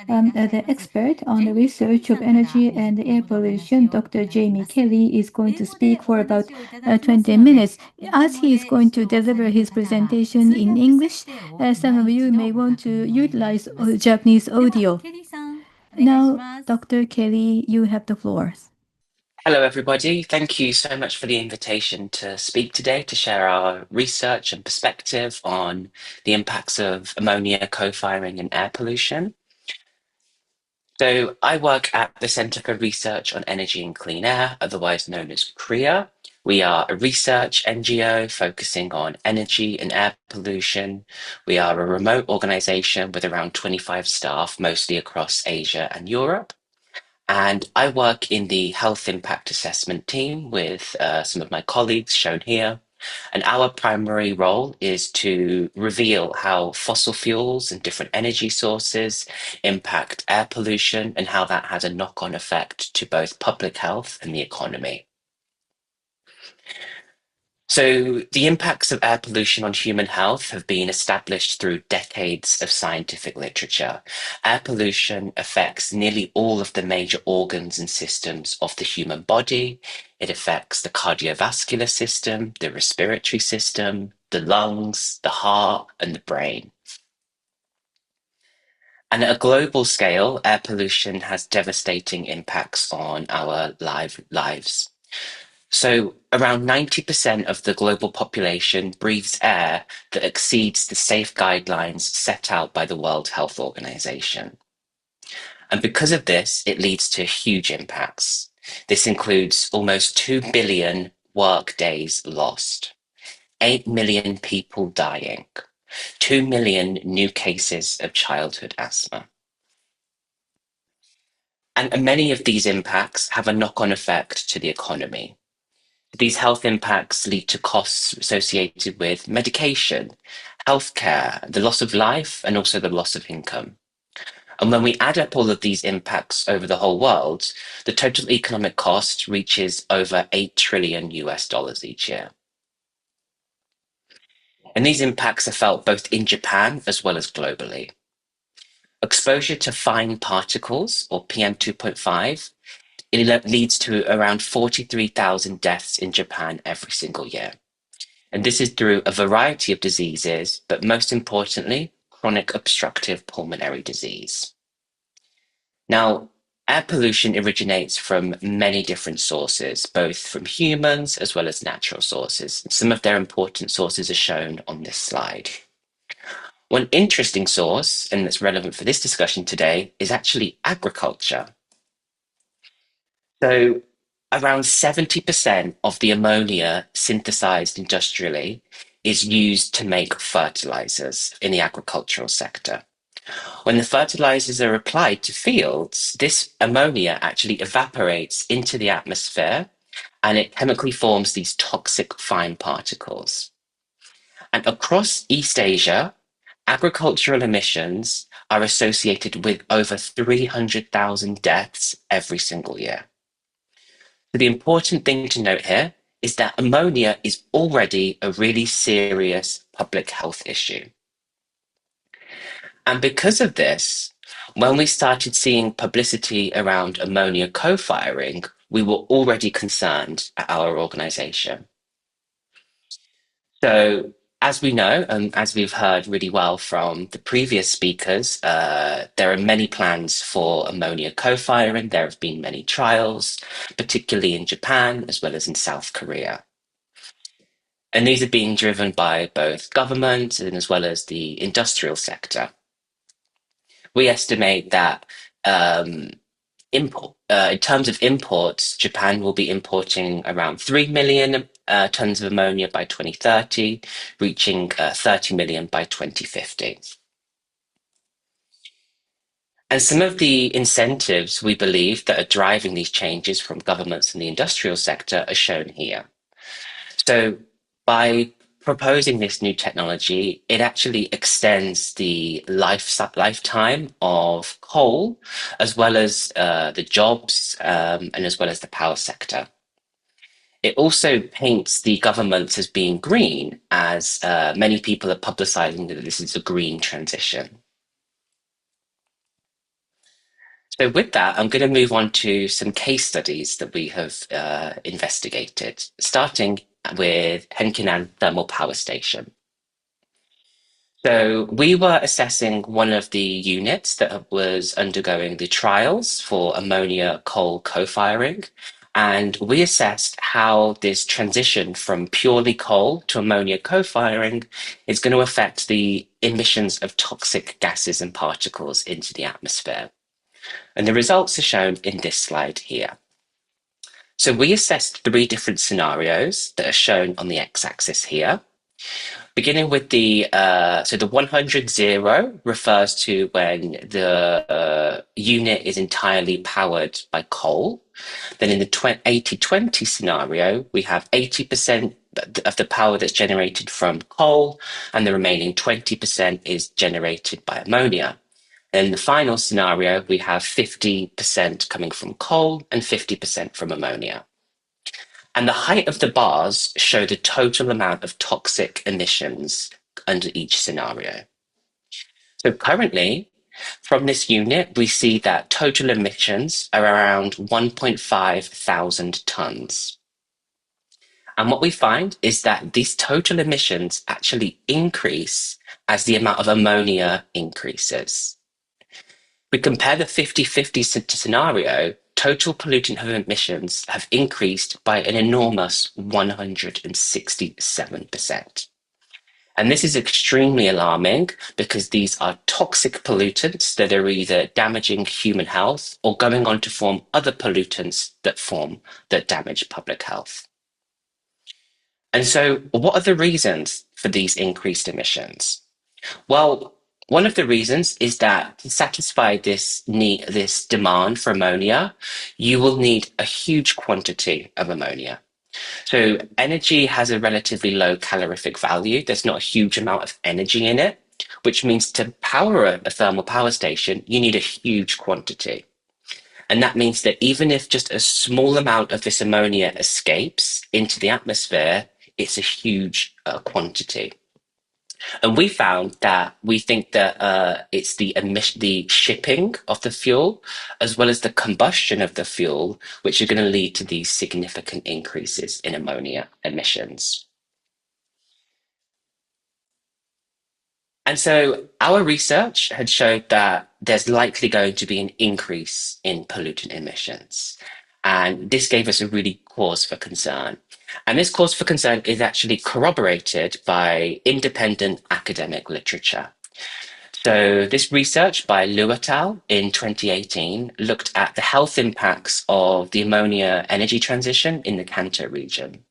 the expert on the research of energy and air pollution, Dr. Jamie Kelly, is going to speak for about 20 minutes. As he is going to deliver his presentation in English, some of you may want to utilize Japanese audio. Now, Dr. Kelly, you have the floor. Hello, everybody. Thank you so much for the invitation to speak today to share our research and perspective on the impacts of ammonia co-firing and air pollution. So I work at the Centre for Research on Energy and Clean Air, otherwise known as CREA. We are a research NGO focusing on energy and air pollution. We are a remote organisation with around 25 staff, mostly across Asia and Europe. And I work in the health impact assessment team with some of my colleagues shown here. And our primary role is to reveal how fossil fuels and different energy sources impact air pollution and how that has a knock-on effect to both public health and the economy. So the impacts of air pollution on human health have been established through decades of scientific literature. Air pollution affects nearly all of the major organs and systems of the human body. It affects the cardiovascular system, the respiratory system, the lungs, the heart, and the brain. And at a global scale, air pollution has devastating impacts on our lives. So around 90% of the global population breathes air that exceeds the safe guidelines set out by the World Health Organization. And because of this, it leads to huge impacts. This includes almost 2 billion work days lost, 8 million people dying, 2 million new cases of childhood asthma. And many of these impacts have a knock-on effect to the economy. These health impacts lead to costs associated with medication, healthcare, the loss of life, and also the loss of income. And when we add up all of these impacts over the whole world, the total economic cost reaches over $8 trillion each year. And these impacts are felt both in Japan as well as globally. Exposure to fine particles, or PM2.5, it leads to around 43,000 deaths in Japan every single year. And this is through a variety of diseases, but most importantly, chronic obstructive pulmonary disease. Now, air pollution originates from many different sources, both from humans as well as natural sources. Some of their important sources are shown on this slide. One interesting source, and that's relevant for this discussion today, is actually agriculture. So around 70% of the ammonia synthesized industrially is used to make fertilizers in the agricultural sector. When the fertilizers are applied to fields, this ammonia actually evaporates into the atmosphere and it chemically forms these toxic fine particles. And across East Asia, agricultural emissions are associated with over 300,000 deaths every single year. So the important thing to note here is that ammonia is already a really serious public health issue. And because of this, when we started seeing publicity around ammonia co-firing, we were already concerned at our organization. So as we know, and as we've heard really well from the previous speakers, there are many plans for ammonia co-firing. There have been many trials, particularly in Japan, as well as in South Korea. And these are being driven by both government and as well as the industrial sector. We estimate that in terms of imports, Japan will be importing around 3 million tons of ammonia by 2030, reaching 30 million by 2050. And some of the incentives we believe that are driving these changes from governments and the industrial sector are shown here. So by proposing this new technology, it actually extends the lifetime of coal, as well as the jobs, and as well as the power sector. It also paints the governments as being green, as many people are publicizing that this is a green transition. So with that, I'm going to move on to some case studies that we have investigated, starting with Henkinan Thermal Power Station. So we were assessing one of the units that was undergoing the trials for ammonia coal co-firing, and we assessed how this transition from purely coal to ammonia co-firing is going to affect the emissions of toxic gases and particles into the atmosphere. And the results are shown in this slide here. So we assessed 3 different scenarios that are shown on the x-axis here. Beginning with the 100 refers to when the unit is entirely powered by coal. Then in the 80-20 scenario, we have 80% of the power that's generated from coal, and the remaining 20% is generated by ammonia. In the final scenario, we have 50% coming from coal and 50% from ammonia. And the height of the bars show the total amount of toxic emissions under each scenario. So currently, from this unit, we see that total emissions are around 1.5 thousand tons. And what we find is that these total emissions actually increase as the amount of ammonia increases. We compare the 50-50 scenario, total pollutant emissions have increased by an enormous 167%. And this is extremely alarming because these are toxic pollutants that are either damaging human health or going on to form other pollutants that damage public health. And so what are the reasons for these increased emissions? Well, one of the reasons is that to satisfy this demand for ammonia, you will need a huge quantity of ammonia. So energy has a relatively low calorific value. There's not a huge amount of energy in it, which means to power a thermal power station, you need a huge quantity. And that means that even if just a small amount of this ammonia escapes into the atmosphere, it's a huge quantity. And we found that we think that it's the shipping of the fuel, as well as the combustion of the fuel, which are going to lead to these significant increases in ammonia emissions. And so our research had showed that there's likely going to be an increase in pollutant emissions. And this gave us a really cause for concern. And this cause for concern is actually corroborated by independent academic literature. So this research by Liu et al. In 2018 looked at the health impacts of the ammonia energy transition in the Kanto region.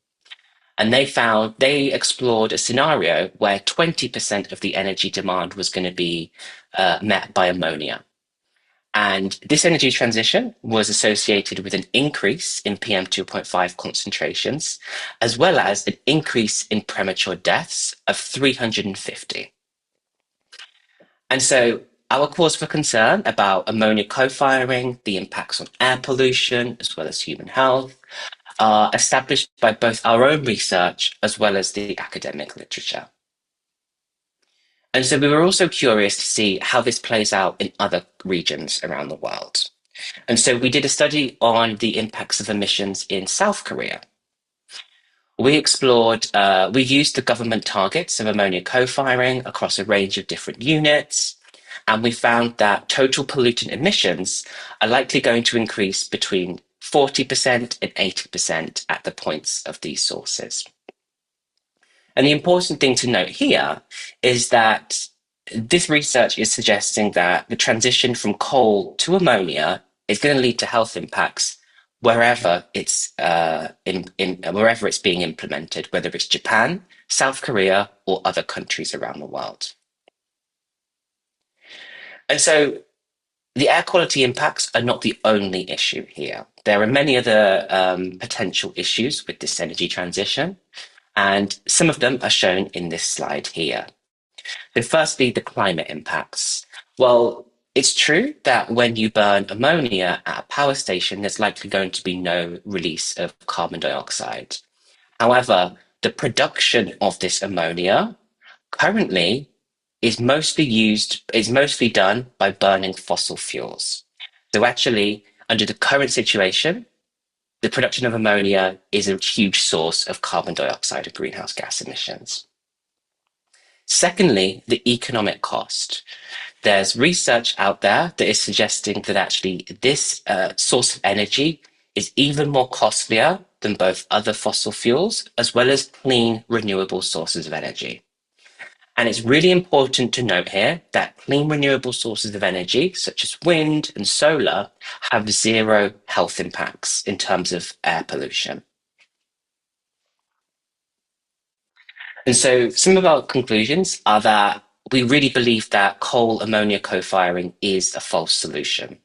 And they explored a scenario where 20% of the energy demand was going to be met by ammonia. And this energy transition was associated with an increase in PM 2.5 concentrations, as well as an increase in premature deaths of 350. And so our cause for concern about ammonia co-firing, the impacts on air pollution, as well as human health, are established by both our own research as well as the academic literature. And so we were also curious to see how this plays out in other regions around the world. And so we did a study on the impacts of emissions in South Korea. We used the government targets of ammonia co-firing across a range of different units, and we found that total pollutant emissions are likely going to increase between 40% and 80% at the points of these sources. And the important thing to note here is that this research is suggesting that the transition from coal to ammonia is going to lead to health impacts wherever it's being implemented, whether it's Japan, South Korea, or other countries around the world. And so The air quality impacts are not the only issue here. There are many other potential issues with this energy transition, and some of them are shown in this slide here. So firstly, the climate impacts. Well, it's true that when you burn ammonia at a power station, there's likely going to be no release of carbon dioxide. However, the production of this ammonia currently is mostly done by burning fossil fuels. So actually, under the current situation, the production of ammonia is a huge source of carbon dioxide and greenhouse gas emissions. Secondly, the economic cost. There's research out there that is suggesting that actually this source of energy is even more costlier than both other fossil fuels, as well as clean, renewable sources of energy. And it's really important to note here that clean, renewable sources of energy, such as wind and solar, have zero health impacts in terms of air pollution. And so some of our conclusions are that we really believe that coal ammonia co-firing is a false solution.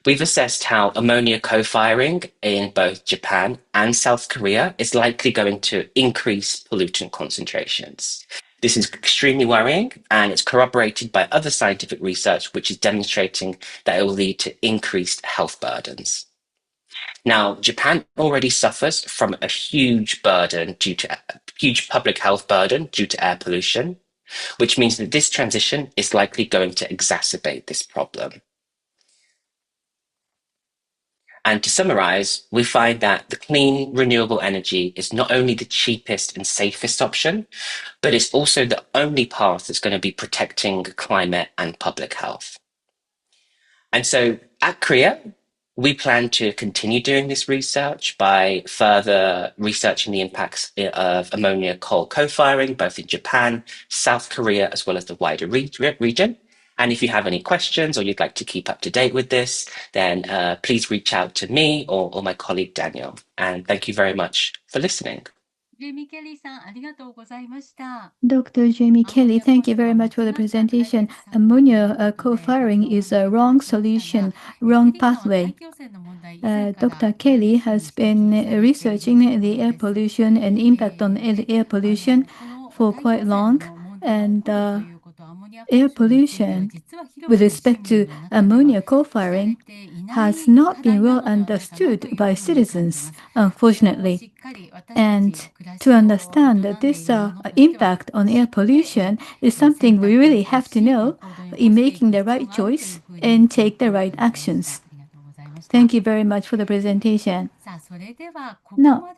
We've assessed how ammonia co-firing in both Japan and South Korea is likely going to increase pollutant concentrations. This is extremely worrying, and it's corroborated by other scientific research, which is demonstrating that it will lead to increased health burdens. Now, Japan already suffers from a huge public health burden due to air pollution, which means that this transition is likely going to exacerbate this problem. And to summarize, we find that the clean, renewable energy is not only the cheapest and safest option, but it's also the only path that's going to be protecting climate and public health. And so at Korea, we plan to continue doing this research by further researching the impacts of ammonia coal co-firing, both in Japan, South Korea, as well as the wider region. And if you have any questions or you'd like to keep up to date with this, then please reach out to me or my colleague Daniel. And thank you very much for listening. Dr. Jamie Kelly, thank you very much for the presentation. Ammonia co-firing is a wrong solution, wrong pathway. Dr. Kelly has been researching the air pollution and impact on air pollution for quite long. And air pollution with respect to ammonia co-firing has not been well understood by citizens, unfortunately. And to understand that this impact on air pollution is something we really have to know in making the right choice and take the right actions. Thank you very much for the presentation. Now,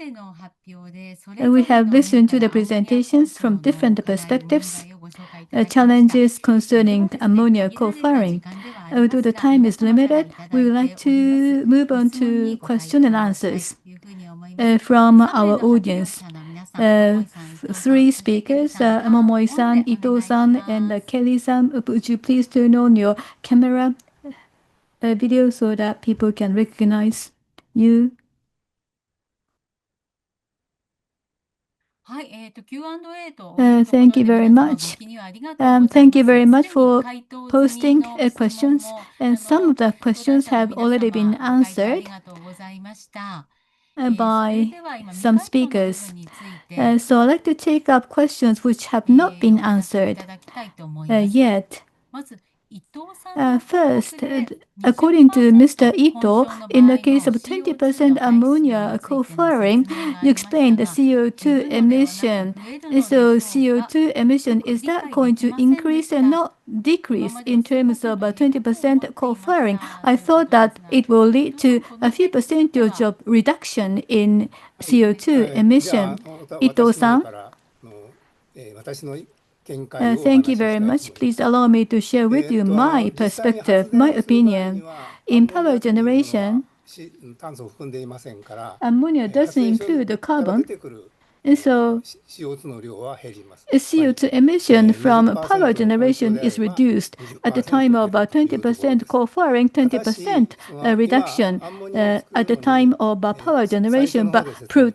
we have listened to the presentations from different perspectives, challenges concerning ammonia co-firing. Although the time is limited, we would like to move on to question and answers from our audience. Three speakers, Momoi-san, Ito-san, and Kelly-san. Would you please turn on your camera video so that people can recognize you? Thank you very much. Thank you very much for posting questions, and some of the questions have already been answered by some speakers. So I'd like to take up questions which have not been answered yet. First, according to Mr. Ito, in the case of 20% ammonia co-firing, you explained the CO2 emission. So CO2 emission, is that going to increase and not decrease in terms of 20% co-firing? I thought that it will lead to a few percentage of reduction in CO2 emission. Ito-san? Thank you very much. Please allow me to share with you my perspective, my opinion. In power generation, ammonia doesn't include the carbon, and so CO2 emission from power generation is reduced at the time of 20% co-firing, 20% reduction at the time of power generation. But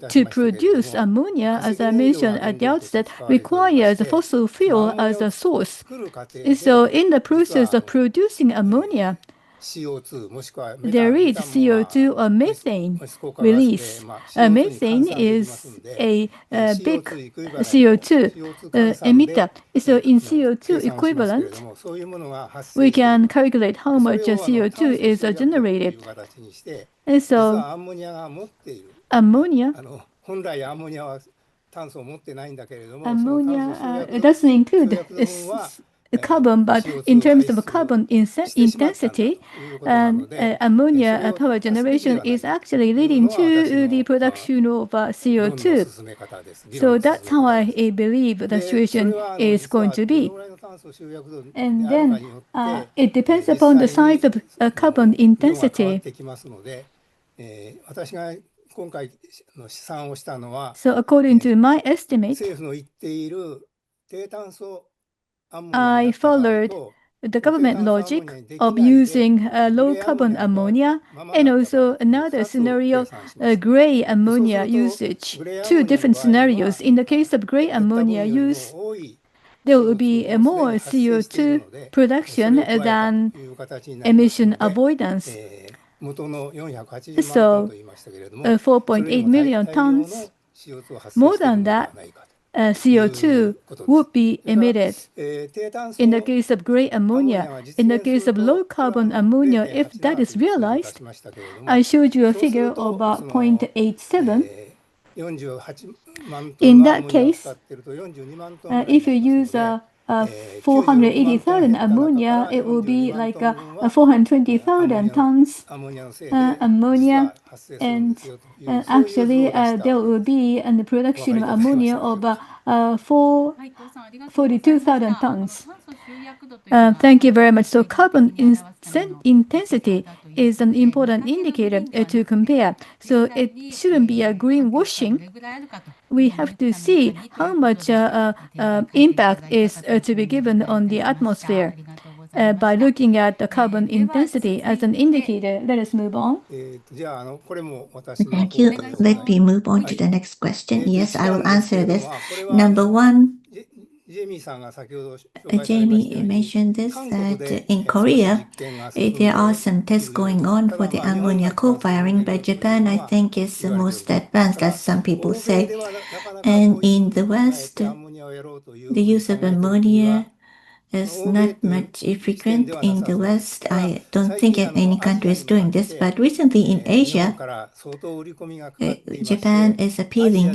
to produce ammonia, as I mentioned at the outset, requires fossil fuel as a source. So in the process of producing ammonia, there is CO2 or methane release. Methane is a big CO2 emitter. So in CO2 equivalent, we can calculate how much CO2 is generated. And so ammonia doesn't include carbon, but in terms of carbon intensity, ammonia power generation is actually leading to the production of CO2. So that's how I believe the situation is going to be. And then it depends upon the size of carbon intensity. So according to my estimate, I followed the government logic of using low carbon ammonia and also another scenario, gray ammonia usage. Two different scenarios. In the case of gray ammonia use, there will be more CO2 production than emission avoidance. So 4.8 million tons, more than that, CO2 would be emitted. In the case of gray ammonia, in the case of low carbon ammonia, if that is realized, I showed you a figure of about 0.87. In that case, if you use 480,000 ammonia, it will be like 420,000 tons ammonia, and actually there will be the production of ammonia of 42,000 tons. Thank you very much. So carbon intensity is an important indicator to compare. So it shouldn't be a greenwashing. We have to see how much impact is to be given on the atmosphere by looking at the carbon intensity as an indicator. Let us move on. Thank you. Let me move on to the next question. Yes, I will answer this. Number one, Jamie mentioned this, that in Korea, there are some tests going on for the ammonia co-firing, but Japan, I think, is the most advanced, as some people say. And in the West, the use of ammonia is not much frequent in the West. I don't think any country is doing this, but recently in Asia, Japan is appealing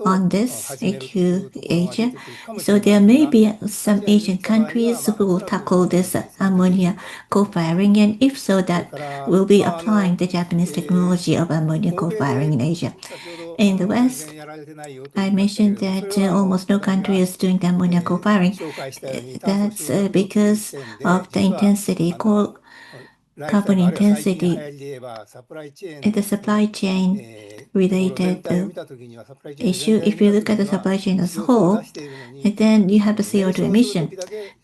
on this to Asia. So there may be some Asian countries who will tackle this ammonia co-firing, and if so, that will be applying the Japanese technology of ammonia co-firing in Asia. In the West, I mentioned that almost no country is doing the ammonia co-firing. That's because of the intensity, carbon intensity, the supply chain related issue. If you look at the supply chain as a whole, then you have the CO2 emission.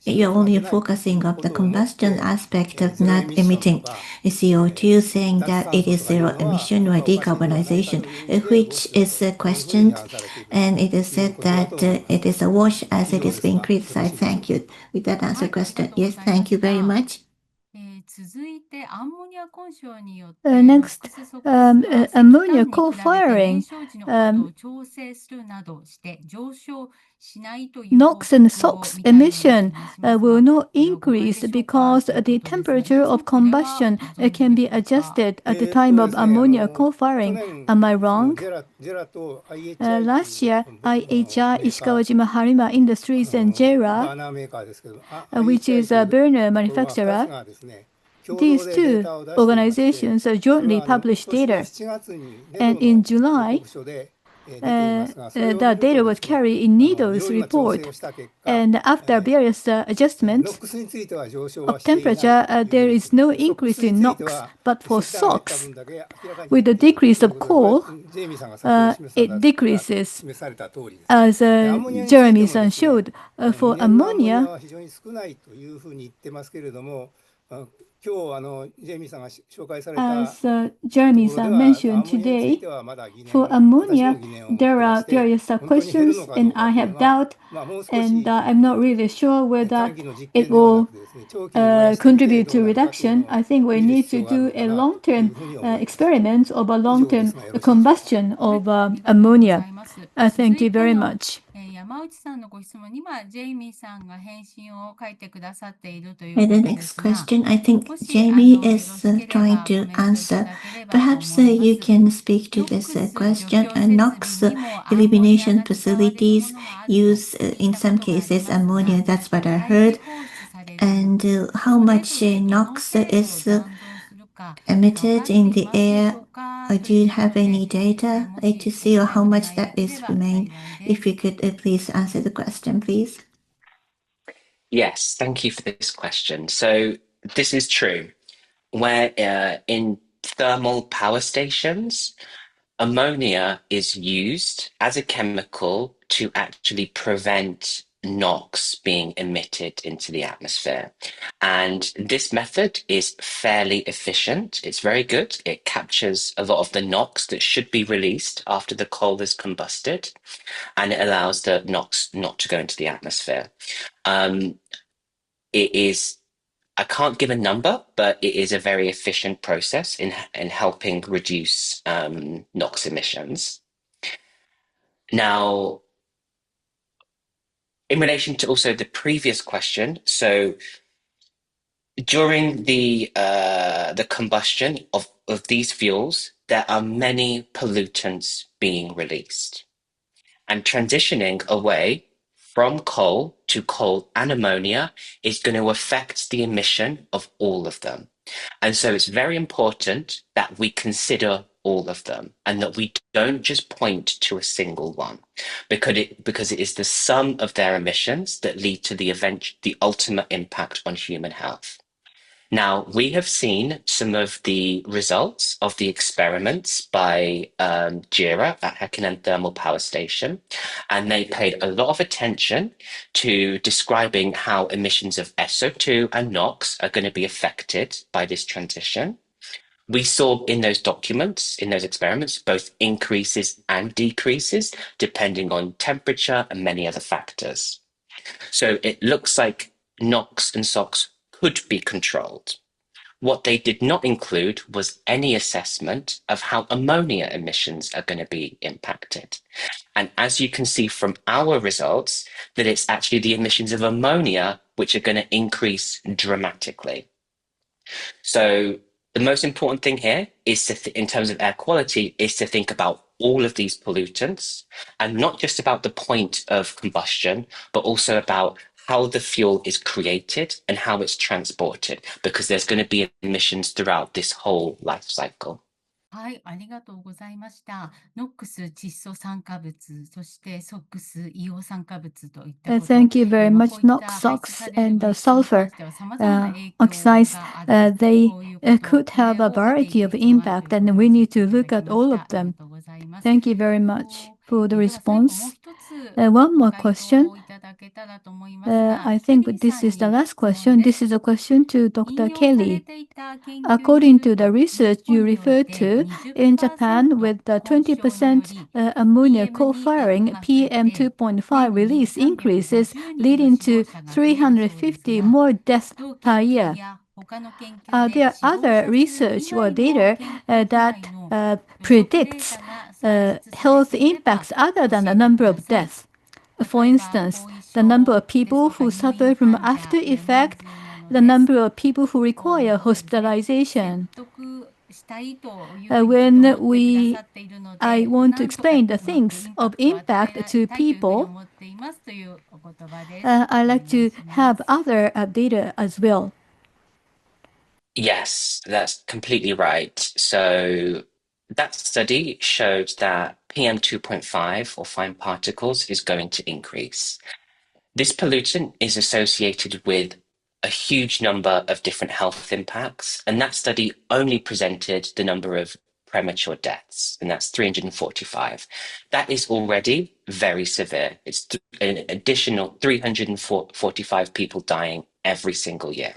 You're only focusing on the combustion aspect of not emitting CO2, saying that it is zero emission or decarbonization, which is questioned, and it is said that it is a wash as it is being criticized. Thank you. With that answer question, yes, thank you very much. Next, ammonia co-firing. NOx and SOx emission will not increase because the temperature of combustion can be adjusted at the time of ammonia co-firing. Am I wrong? Last year, IHI, Ishikawajima Harima Industries, and JERA, which is a burner manufacturer, these two organizations jointly published data. And in July, the data was carried in NEDO's report. And after various adjustments of temperature, there is no increase in NOx. But for SOx, with the decrease of coal, it decreases, as Jeremy-san showed. For ammonia, As Jeremy-san mentioned today, for ammonia, there are various questions, and I have doubt, and I'm not really sure whether it will contribute to reduction. I think we need to do a long-term experiment of a long-term combustion of ammonia. Thank you very much. The next question, I think Jamie is trying to answer. Perhaps you can speak to this question. NOx elimination facilities use, in some cases, ammonia. That's what I heard. And how much NOx is emitted in the air? Do you have any data to see, or how much that is remain? If you could please answer the question, please. Yes, thank you for this question. So this is true. Where in thermal power stations, ammonia is used as a chemical to actually prevent NOx being emitted into the atmosphere. And this method is fairly efficient. It's very good. It captures a lot of the NOx that should be released after the coal is combusted, and it allows the NOx not to go into the atmosphere. It is, I can't give a number, but it is a very efficient process in helping reduce NOx emissions. Now, in relation to also the previous question, so during the combustion of these fuels, there are many pollutants being released, and transitioning away from coal to coal and ammonia is going to affect the emission of all of them. And so it's very important that we consider all of them and that we don't just point to a single one, because it is the sum of their emissions that lead to the ultimate impact on human health. Now, we have seen some of the results of the experiments by JERA at Heikkinen Thermal Power Station, and they paid a lot of attention to describing how emissions of SO2 and NOx are going to be affected by this transition. We saw in those documents, in those experiments, both increases and decreases, depending on temperature and many other factors. So it looks like NOx and SOx could be controlled. What they did not include was any assessment of how ammonia emissions are going to be impacted. And as you can see from our results, that it's actually the emissions of ammonia which are going to increase dramatically. So the most important thing here is in terms of air quality, is to think about all of these pollutants, and not just about the point of combustion, but also about how the fuel is created and how it's transported, because there's going to be emissions throughout this whole life cycle. はい、ありがとうございました。NOx、窒素酸化物、そして SOx、硫黄酸化物といったこと。Thank you very much. NOx, SOx, and sulfur oxides, they could have a variety of impact, and we need to look at all of them. Thank you very much for the response. One more question. I think this is the last question. This is a question to Dr. Kelly. According to the research you referred to, in Japan, with the 20% ammonia coal-firing, PM2.5 release increases, leading to 350 more deaths per year. There are other research or data that predicts health impacts other than the number of deaths. For instance, the number of people who suffer from after effect, the number of people who require hospitalization. When I want to explain the things of impact to people, I like to have other data as well. Yes, that's completely right. So that study showed that PM2.5, or fine particles, is going to increase. This pollutant is associated with a huge number of different health impacts, and that study only presented the number of premature deaths, and that's 345. That is already very severe. It's an additional 345 people dying every single year.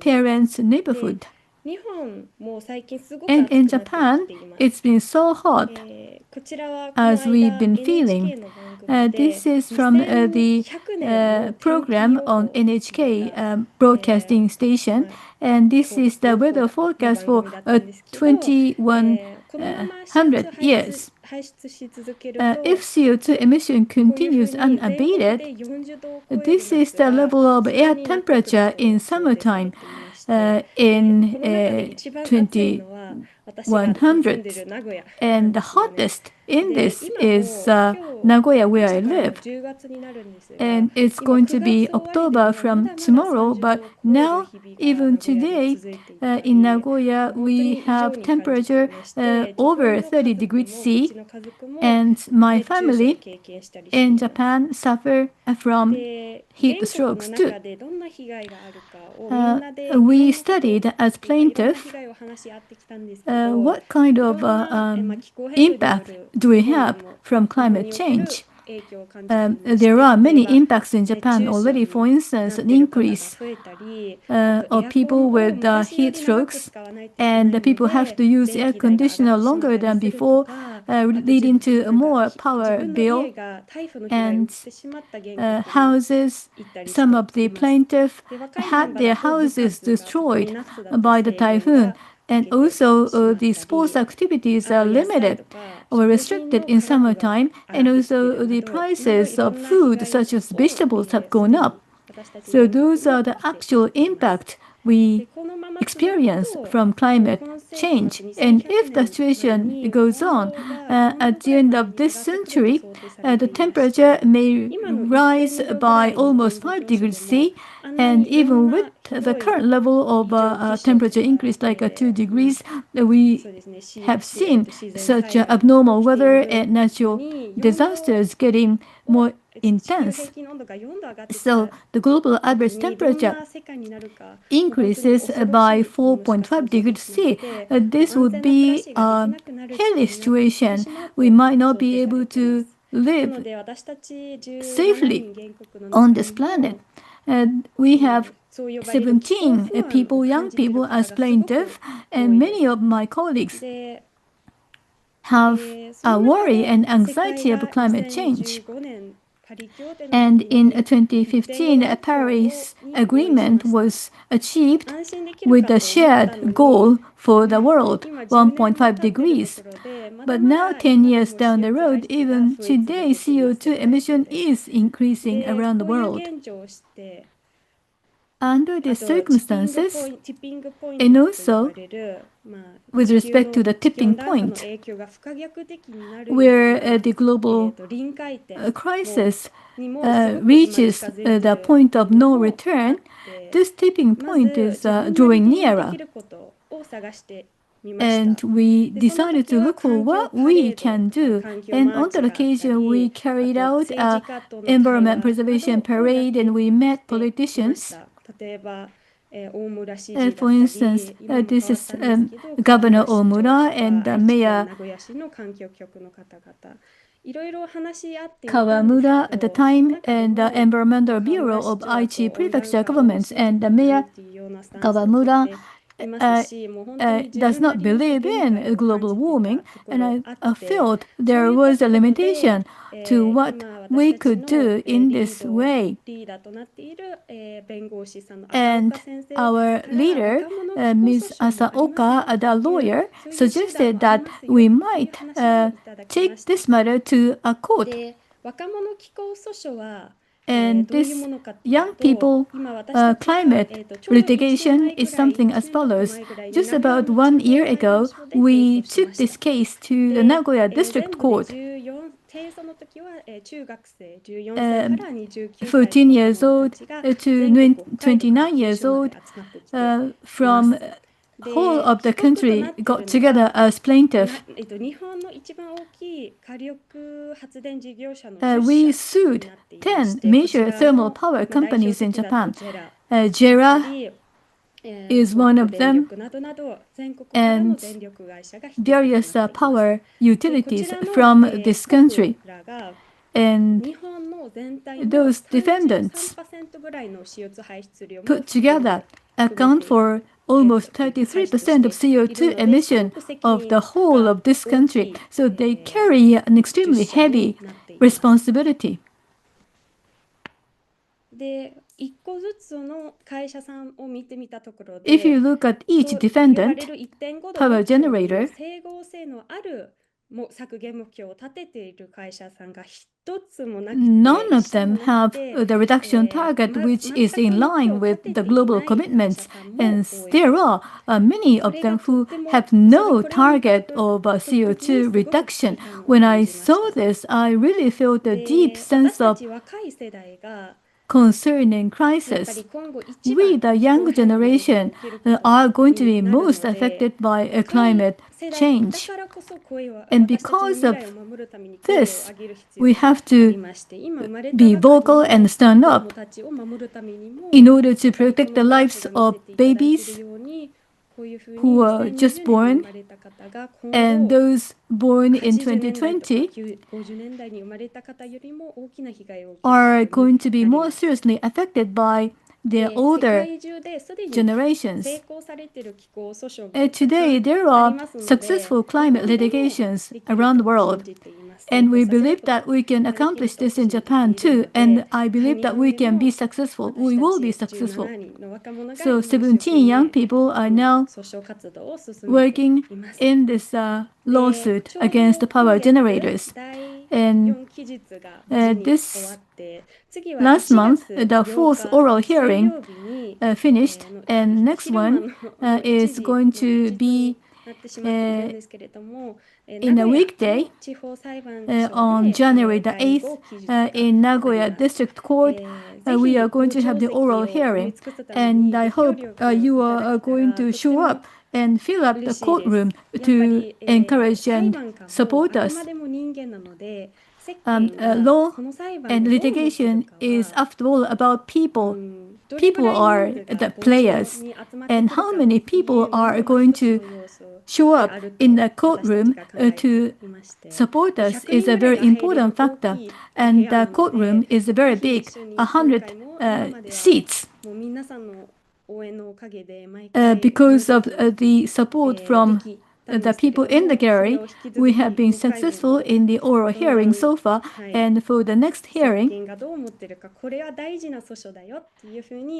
parents' neighborhood. 日本も最近すごく And 暑 in くなって Japan, きています。 it's been so hot こちらはこの as we've 間 been feeling. NHK の番組で This is from the 2100年の天気 program 予報 on っていう NHK のが broadcasting station, まあ and this is the 予報 weather の forecast 番 for 組だったんですけど、 2100 100 years. If CO2 emission continues unabated, this is the level of air temperature in summertime in 2100. And the hottest in this is Nagoya, where I live. And it's going to be October from tomorrow, but now, even today, in Nagoya, we have temperature over 30 degrees C, and my family in Japan suffer from heat strokes too. We studied as plaintiff what kind of impact do we have from climate change. There are many impacts in Japan already. For instance, an increase of people with heat strokes, and the people have to use air conditioner longer than before, leading to a more power bill. And houses, some of the plaintiffs had their houses destroyed by the typhoon. And also, the sports activities are limited or restricted in summertime, and also the prices of food, such as vegetables, have gone up. So those are the actual impact we experience from climate change. And if the situation goes on, at the end of this century, the temperature may rise by almost 5 degrees C, and even with the current level of temperature increase like 2 degrees, we have seen such abnormal weather and natural disasters getting more intense. So the global average temperature increases by 4.5 degrees C. This would be a hellish situation. We might not be able to live safely on this planet. We have 17 people, young people, as plaintiffs, and many of my colleagues have a worry and anxiety of climate change. And in 2015, a Paris Agreement was achieved with a shared goal for the world, 1.5 degrees. But now, 10 years down the road, even today, CO2 emission is increasing around the world. Under these circumstances, and also with respect to the tipping point, where the global crisis reaches the point of no return, this tipping point is drawing nearer. And we decided to look for what we can do. And on that occasion, we carried out an environment preservation parade, and we met politicians. For instance, this is Governor Omura and Mayor Kawamura at the time, and the Environmental Bureau of Aichi Prefecture governments. And Mayor Kawamura does not believe in global warming, and I felt there was a limitation to what we could do in this way. And our leader, Ms. Asaoka, the lawyer, suggested that we might take this matter to a court. And this young people climate litigation is something as follows. Just about 1 year ago, we took this case to the Nagoya District Court. 14 years old to 29 years old from whole of the country got together as plaintiff. We sued 10 major thermal power companies in Japan. JERA is one of them, and various power utilities from this country. And those defendants put together account for almost 33% of CO2 emission of the whole of this country. So they carry an extremely heavy responsibility. If you look at each defendant power generator, none of them have the reduction target which is in line with the global commitments. And there are many of them who have no target of CO2 reduction. When I saw this, I really felt a deep sense of concern and crisis. We, the young generation, are going to be most affected by climate change. And because of this, we have to be vocal and stand up in order to protect the lives of babies who are just born and those born in 2020 are going to be more seriously affected by their older generations. Today, there are successful climate litigations around the world, and we believe that we can accomplish this in Japan too, and I believe that we can be successful. We will be successful. So 17 young people are now working in this lawsuit against the power generators. And this last month, the fourth oral hearing finished, and next one is going to be in a weekday on January the 8th in Nagoya District Court. We are going to have the oral hearing, and I hope you are going to show up and fill up the courtroom to encourage and support us. Law and litigation is, after all, about people. People are the players, and how many people are going to show up in the courtroom to support us is a very important factor. And the courtroom is very big, 100 seats. Because of the support from the people in the gallery, we have been successful in the oral hearing so far, and for the next hearing,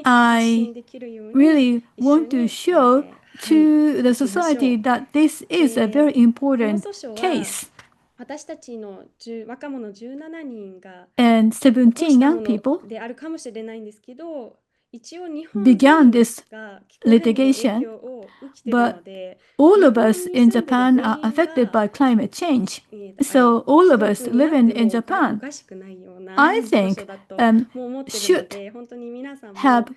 I really want to show to the society that this is a very important case. And 17 young people began this litigation, but all of us in Japan are affected by climate change. So all of us living in Japan, I think, should have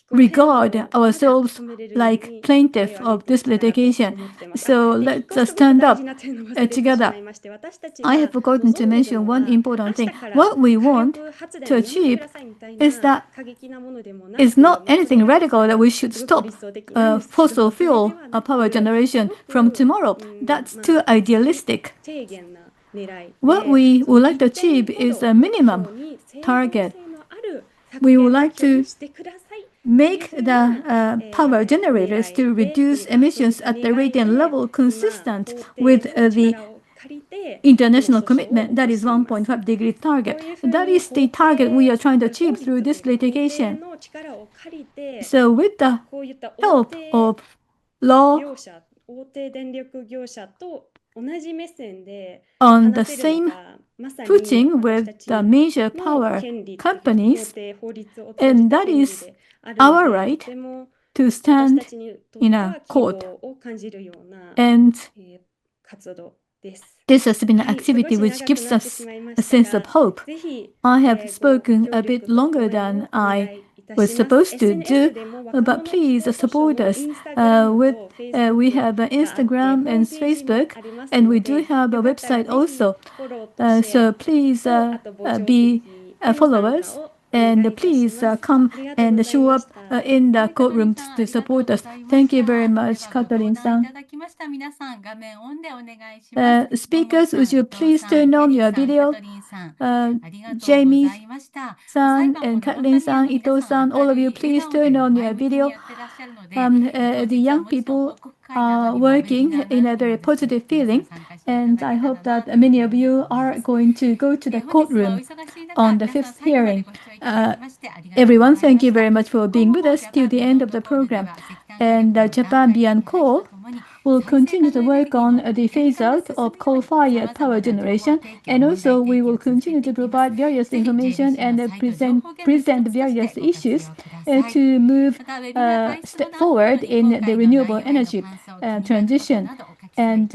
regard ourselves like plaintiff of this litigation. So let's stand up together. I have forgotten to mention one important thing. What we want to achieve is that it's not anything radical that we should stop fossil fuel power generation from tomorrow. That's too idealistic. What we would like to achieve is a minimum target. We would like to make the power generators to reduce emissions at the rate and level consistent with the international commitment, that is 1.5 degree target. That is the target we are trying to achieve through this litigation. So with the help of law, on the same footing with the major power companies, and that is our right to stand in a court. And this has been an activity which gives us a sense of hope. I have spoken a bit longer than I was supposed to do, but please support us. We have Instagram and Facebook, and we do have a website also. So please be followers. And please come and show up in the courtroom to support us. Thank you very much, Catherine-san. Speakers, would you please turn on your video? Jamie-san and Kathleen-san, Ito-san, all of you, please turn on your video. The young people are working in a very positive feeling, and I hope that many of you are going to go to the courtroom on the fifth hearing. Everyone, thank you very much for being with us till the end of the program. And Japan Beyond Coal will continue to work on the phase out of coal-fired power generation, and also we will continue to provide various information and present various issues to move step forward in the renewable energy transition. And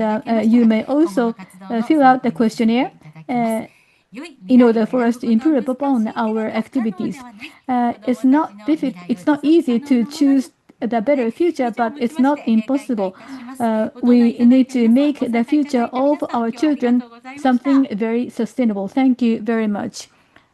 you may also fill out the questionnaire in order for us to improve upon our activities. It's not easy to choose the better future, but it's not impossible. We need to make the future of our children something very sustainable. Thank you very much.